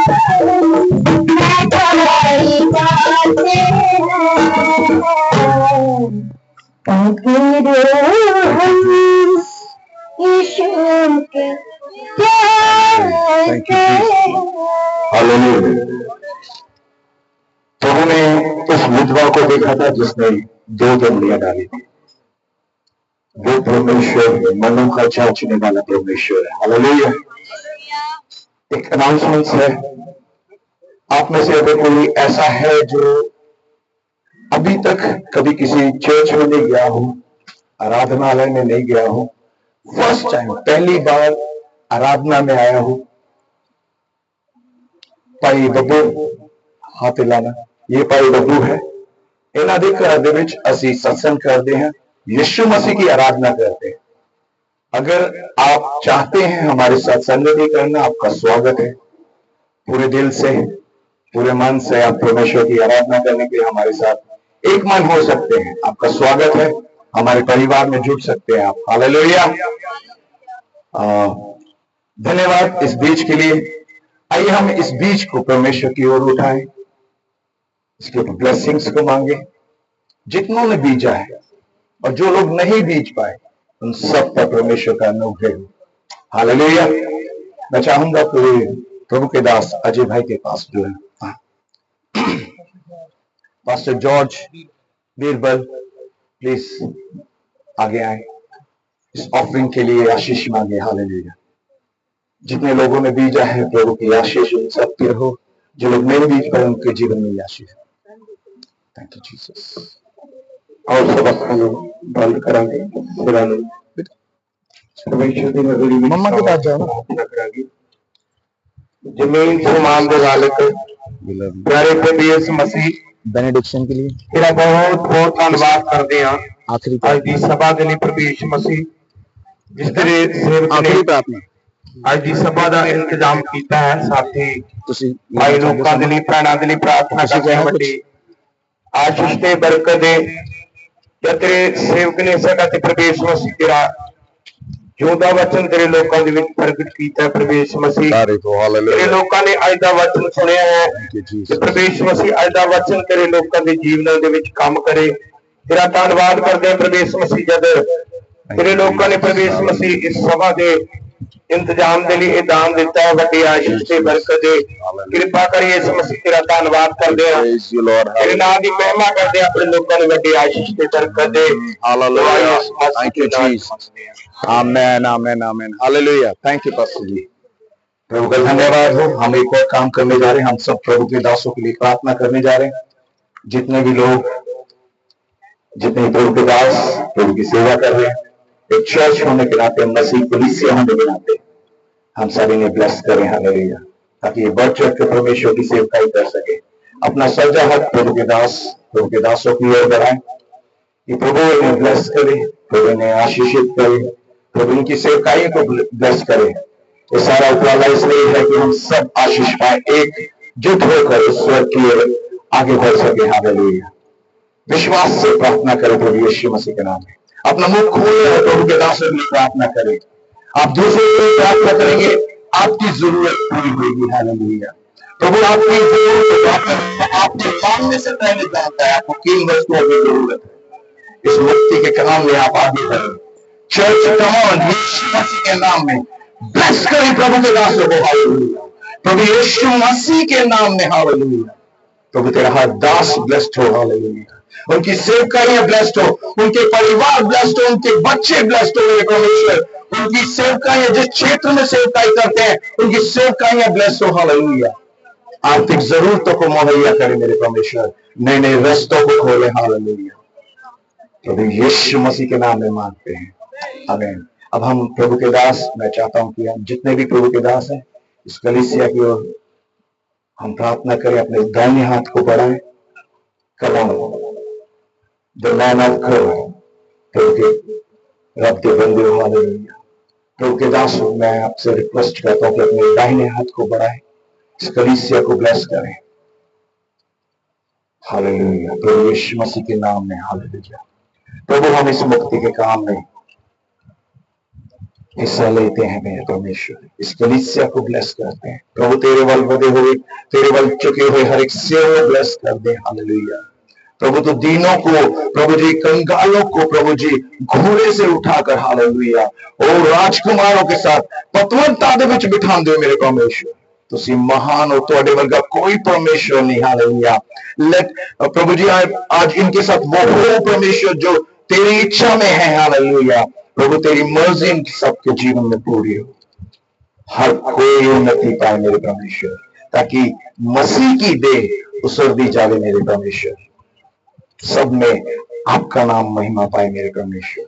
Speaker 4: प्रभु ने उस विधवा को देखा था जिसने 2 उंगलियां डाली थी। वो परमेश्वर मनों का जांचने वाला परमेश्वर है। हालेलुया। एक अनाउंसमेंट है, आप में से अगर कोई ऐसा है जो अभी तक कभी किसी चर्च में नहीं गया हो, आराधनालय में नहीं गया हो, फर्स्ट टाइम पहली बार आराधना में आया हो, भाई बब्बू हाथ हिलाना, ये भाई बब्बू है। ਇਹਨਾਂ ਦੇ ਘਰ ਦੇ ਵਿੱਚ ਅਸੀਂ सत्संग करते हैं, यीशु मसीह की आराधना करते हैं। अगर आप चाहते हैं हमारे साथ संगति करना, आपका स्वागत है। पूरे दिल से, पूरे मन से आप परमेश्वर की आराधना करने के लिए हमारे साथ एक मन हो सकते हैं। आपका स्वागत है, हमारे परिवार में जुड़ सकते हैं आप। हालेलुया। धन्यवाद इस बीज के लिए। आइए हम इस बीज को परमेश्वर की ओर उठाएं, इसके ऊपर ब्लेसिंग्स को मांगे। जितनों ने बीजा है और जो लोग नहीं बीज पाए, उन सब पर परमेश्वर का अनुग्रह हो। हालेलुया। मैं चाहूंगा पूरे प्रभु के दास अजय भाई के पास जो है, पास्टर जॉर्ज बीरबल, प्लीज आगे आए, इस ऑफरिंग के लिए आशीष मांगे। हालेलुया। जितने लोगों ने बीजा है, प्रभु की आशीष उन सब पर हो। जो लोग नहीं बीज पाए, उनके जीवन में आशीष। Thank you Jesus. और सबक हम बंद करांगे। मम्मा के पास जाओ। जमीन समान दे मालिक प्यारे प्रभु यीशु मसीह बेनेडिक्शन के लिए तेरा बहुत बहुत धन्यवाद करते हैं। आखिरी आज की सभा के लिए प्रभु यीशु मसीह जिस तरह सेवक आखिरी प्रार्थना आज की सभा का इंतजाम किया है, साथी भाई लोगों के लिए भैनों के लिए प्रार्थना करते हैं। बड़ी आशीष ते बरकत दे या तेरे सेवक ने सका ते प्रभु यीशु मसीह तेरा जोदा वचन तेरे लोगों के विच प्रगट किया है। प्रभु यीशु मसीह तेरे लोगों ने आज दा वचन सुनिया है। प्रभु यीशु मसीह आज दा वचन तेरे लोगों के जीवन दे विच काम करे। तेरा धन्यवाद करते हैं प्रभु यीशु मसीह। जद तेरे लोगों ने प्रभु यीशु मसीह इस सभा के इंतजाम के लिए दान दिता है, बड़ी आशीष से बरकत दे। कृपा कर यीशु मसीह तेरा धन्यवाद करते हैं, तेरे नाम की महिमा करते हैं। अपने लोगों ने बड़ी आशीष से बरकत दे। आमेन आमेन आमेन। हालेलुया। थैंक यू पास्टर जी। प्रभु का धन्यवाद हो। हम एक और काम करने जा रहे हैं। हम सब प्रभु के दासों के लिए प्रार्थना करने जा रहे हैं। जितने भी लोग, जितने प्रभु के दास प्रभु की सेवा कर रहे हैं, एक चर्च होने के नाते, मसीह कलीसिया होने के नाते, हम सभी ने ब्लेस करें। हालेलुया। ताकि ये बढ़ चढ़ के परमेश्वर की सेवकाई कर सके। अपना सजा हाथ प्रभु के दास, प्रभु के दासों की ओर बढ़ाएं कि प्रभु इन्हें ब्लेस करे, प्रभु इन्हें आशीषित करे, प्रभु इनकी सेवकाई को ब्लेस करे। ये सारा उपराला इसलिए है कि हम सब आशीष पाए, एक जुट होकर ईश्वर की ओर आगे बढ़ सके। हालेलुया। विश्वास से प्रार्थना करें प्रभु यीशु मसीह के नाम में। अपना मुख खोले और प्रभु के दासों के लिए प्रार्थना करें। आप दूसरों के लिए प्रार्थना करेंगे, आपकी जरूरत पूरी होगी। हालेलुया। प्रभु आपकी जरूरत आपके मांगने से पहले जानता है आपको किन वस्तुओं की जरूरत है। इस मुक्ति के काम में आप आगे बढ़ें। चर्च कमान यीशु मसीह के नाम में ब्लेस करें प्रभु के दासों को। हालेलुया। प्रभु यीशु मसीह के नाम में। हालेलुया। प्रभु तेरा हर दास ब्लेस्ड हो। हालेलुया। उनकी सेवकाइयां ब्लेस्ड हो, उनके परिवार ब्लेस्ड हो, उनके बच्चे ब्लेस्ड हो। मेरे परमेश्वर उनकी सेवकाइयां जिस क्षेत्र में सेवकाई करते हैं, उनकी सेवकाइयां ब्लेस्ड हो। हालेलुया। आर्थिक जरूरतों को मुहैया करे मेरे परमेश्वर, नए नए रास्तों को खोले। हालेलुया। प्रभु यीशु मसीह के नाम में मांगते हैं, आमीन। अब हम प्रभु के दास, मैं चाहता हूं कि हम जितने भी प्रभु के दास हैं, इस कलीसिया की ओर हम प्रार्थना करें। अपने दाहिने हाथ को बढ़ाएं। कलाम द मैन ऑफ गॉड, प्रभु के रब के बंदे। हालेलुया। प्रभु के दास, मैं आपसे रिक्वेस्ट करता हूं कि अपने दाहिने हाथ को बढ़ाएं, इस कलीसिया को ब्लेस करें। हालेलुया। प्रभु यीशु मसीह के नाम में। हालेलुया। प्रभु हम इस मुक्ति के काम में हिस्सा लेते हैं मेरे परमेश्वर। इस कलीसिया को ब्लेस करते हैं प्रभु। तेरे बल बधे हुए, तेरे बल चुके हुए हर एक सेवा ब्लेस कर दे। हालेलुया। प्रभु तो दीनों को, प्रभु जी कंगालों को, प्रभु जी घोड़े से उठाकर, हालेलुया, और राजकुमारों के साथ पतवंता दे विच बिठांदे हो मेरे परमेश्वर। तुसी महान हो, तुहाडे वर्गा कोई परमेश्वर नहीं, हालेलुया। लेट प्रभु जी आज इनके साथ वो हो परमेश्वर जो तेरी इच्छा में है, हालेलुया। प्रभु तेरी मर्जी इनके सबके जीवन में पूरी हो, हर कोई उन्नति पाए मेरे परमेश्वर, ताकि मसीह की देह उसर दी जावे मेरे परमेश्वर। सब में आपका नाम महिमा पाए मेरे परमेश्वर।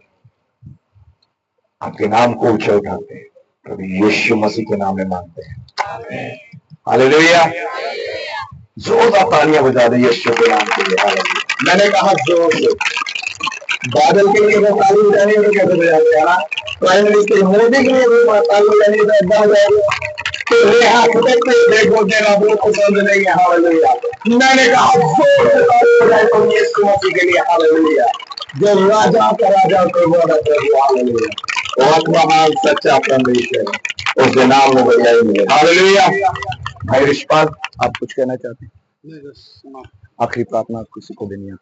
Speaker 4: आपके नाम को ऊंचा उठाते हैं, प्रभु यीशु मसीह के नाम में मांगते हैं, हालेलुया। जोरदार तालियां बजा दे यीशु के नाम के लिए, हालेलुया। मैंने कहा जोर से, बादल के लिए वो ताली बजाने में कैसे बजाते हैं ना, प्राइम मिनिस्टर मोदी के लिए वो ताली बजाने में ऐसा हो जाएगा तो हाथ देखो तेरा वो पसंद नहीं है, हालेलुया। मैंने कहा जोर से ताली बजाए तो यीशु मसीह के लिए, हालेलुया, जो राजा का राजा प्रभु का प्रभु, हालेलुया, बहुत महान सच्चा परमेश्वर, उसके नाम में बजाएंगे, हालेलुया। भाई रिशपाल, आप कुछ कहना चाहते हैं? आखिरी प्रार्थना किसी को देनी है?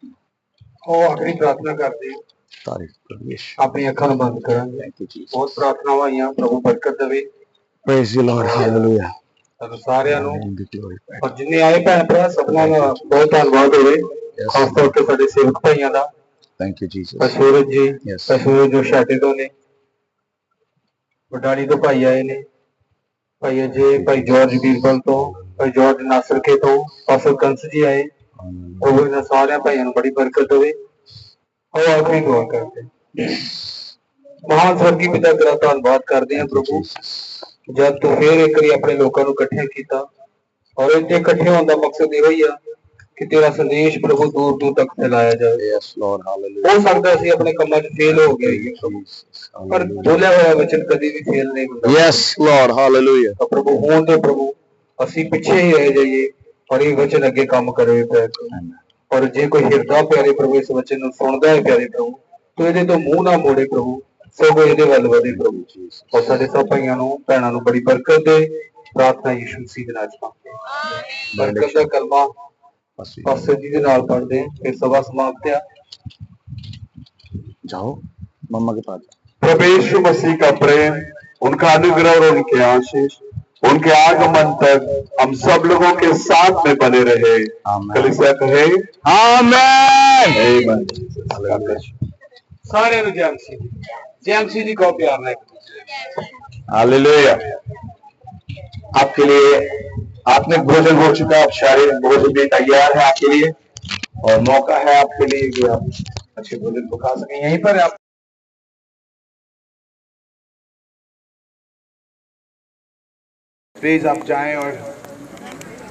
Speaker 3: और आखिरी प्रार्थना करते हैं,
Speaker 4: तारीफ
Speaker 3: अपनी अखा बंद करेंगे। बहुत प्रार्थना हुई, प्रभु बरकत देवे।
Speaker 4: Praise you Lord, hallelujah.
Speaker 3: सारे और जिन्हें आए भैन भरा सबना बहुत धन्यवाद होवे, खास तौर पर साडे सेवक भाइयों का।
Speaker 4: Thank you Jesus.
Speaker 3: Suraj ji, Suraj जो शाटे तो ने, बडाली तो भाई आए ने, भाई अजय, भाई जॉर्ज बीरबल तो, भाई जॉर्ज नासर के तो, पास्टर कंस जी आए। प्रभु इन सारे भाइयों बड़ी बरकत होवे। और आखिरी दुआ करते हैं, महान स्वर्गीय पिता तेरा धन्यवाद करते हैं प्रभु, जब तू फिर एक बार अपने लोगों को इकट्ठे किया, और इतने इकट्ठे होने का मकसद यही है कि तेरा संदेश प्रभु दूर दूर तक फैलाया जाए। हो सकता है अपने कमां च फेल हो गए, पर बोलिया हुआ वचन कभी भी फेल नहीं होता।
Speaker 4: Yes Lord, hallelujah.
Speaker 3: तो प्रभु होने दे प्रभु, असी पिछे ही रह जाइए और ये वचन अगे काम करे। और जे कोई हिरदा प्यारे प्रभु इस वचन सुनता है प्यारे प्रभु, तो ये तो मुंह ना मोड़े प्रभु, सगों ये वल वधे प्रभु। और साडे सब भाइयों नूं भैणां नूं बड़ी बरकत दे। प्रार्थना यीशु मसीह दे नाम च मंगदे, बरकत दा कलमा पास्टर जी दे नाल पढ़दे, फिर सभा समाप्त है।
Speaker 4: जाओ मम्मा के पास।
Speaker 2: प्रभु यीशु मसीह का प्रेम, उनका अनुग्रह और उनके आशीष उनके आगमन तक हम सब लोगों के साथ में बने रहे। कलीसिया कहे आमीन।
Speaker 3: सारे जेएमसी जी को प्यार है।
Speaker 2: हालेलुया। आपके लिए आत्मिक भोजन हो चुका, अब शारीरिक भोजन भी तैयार है आपके लिए, और मौका है आपके लिए कि आप अच्छे भोजन को खा सकें। यहीं पर आप
Speaker 3: प्लीज आप जाएं और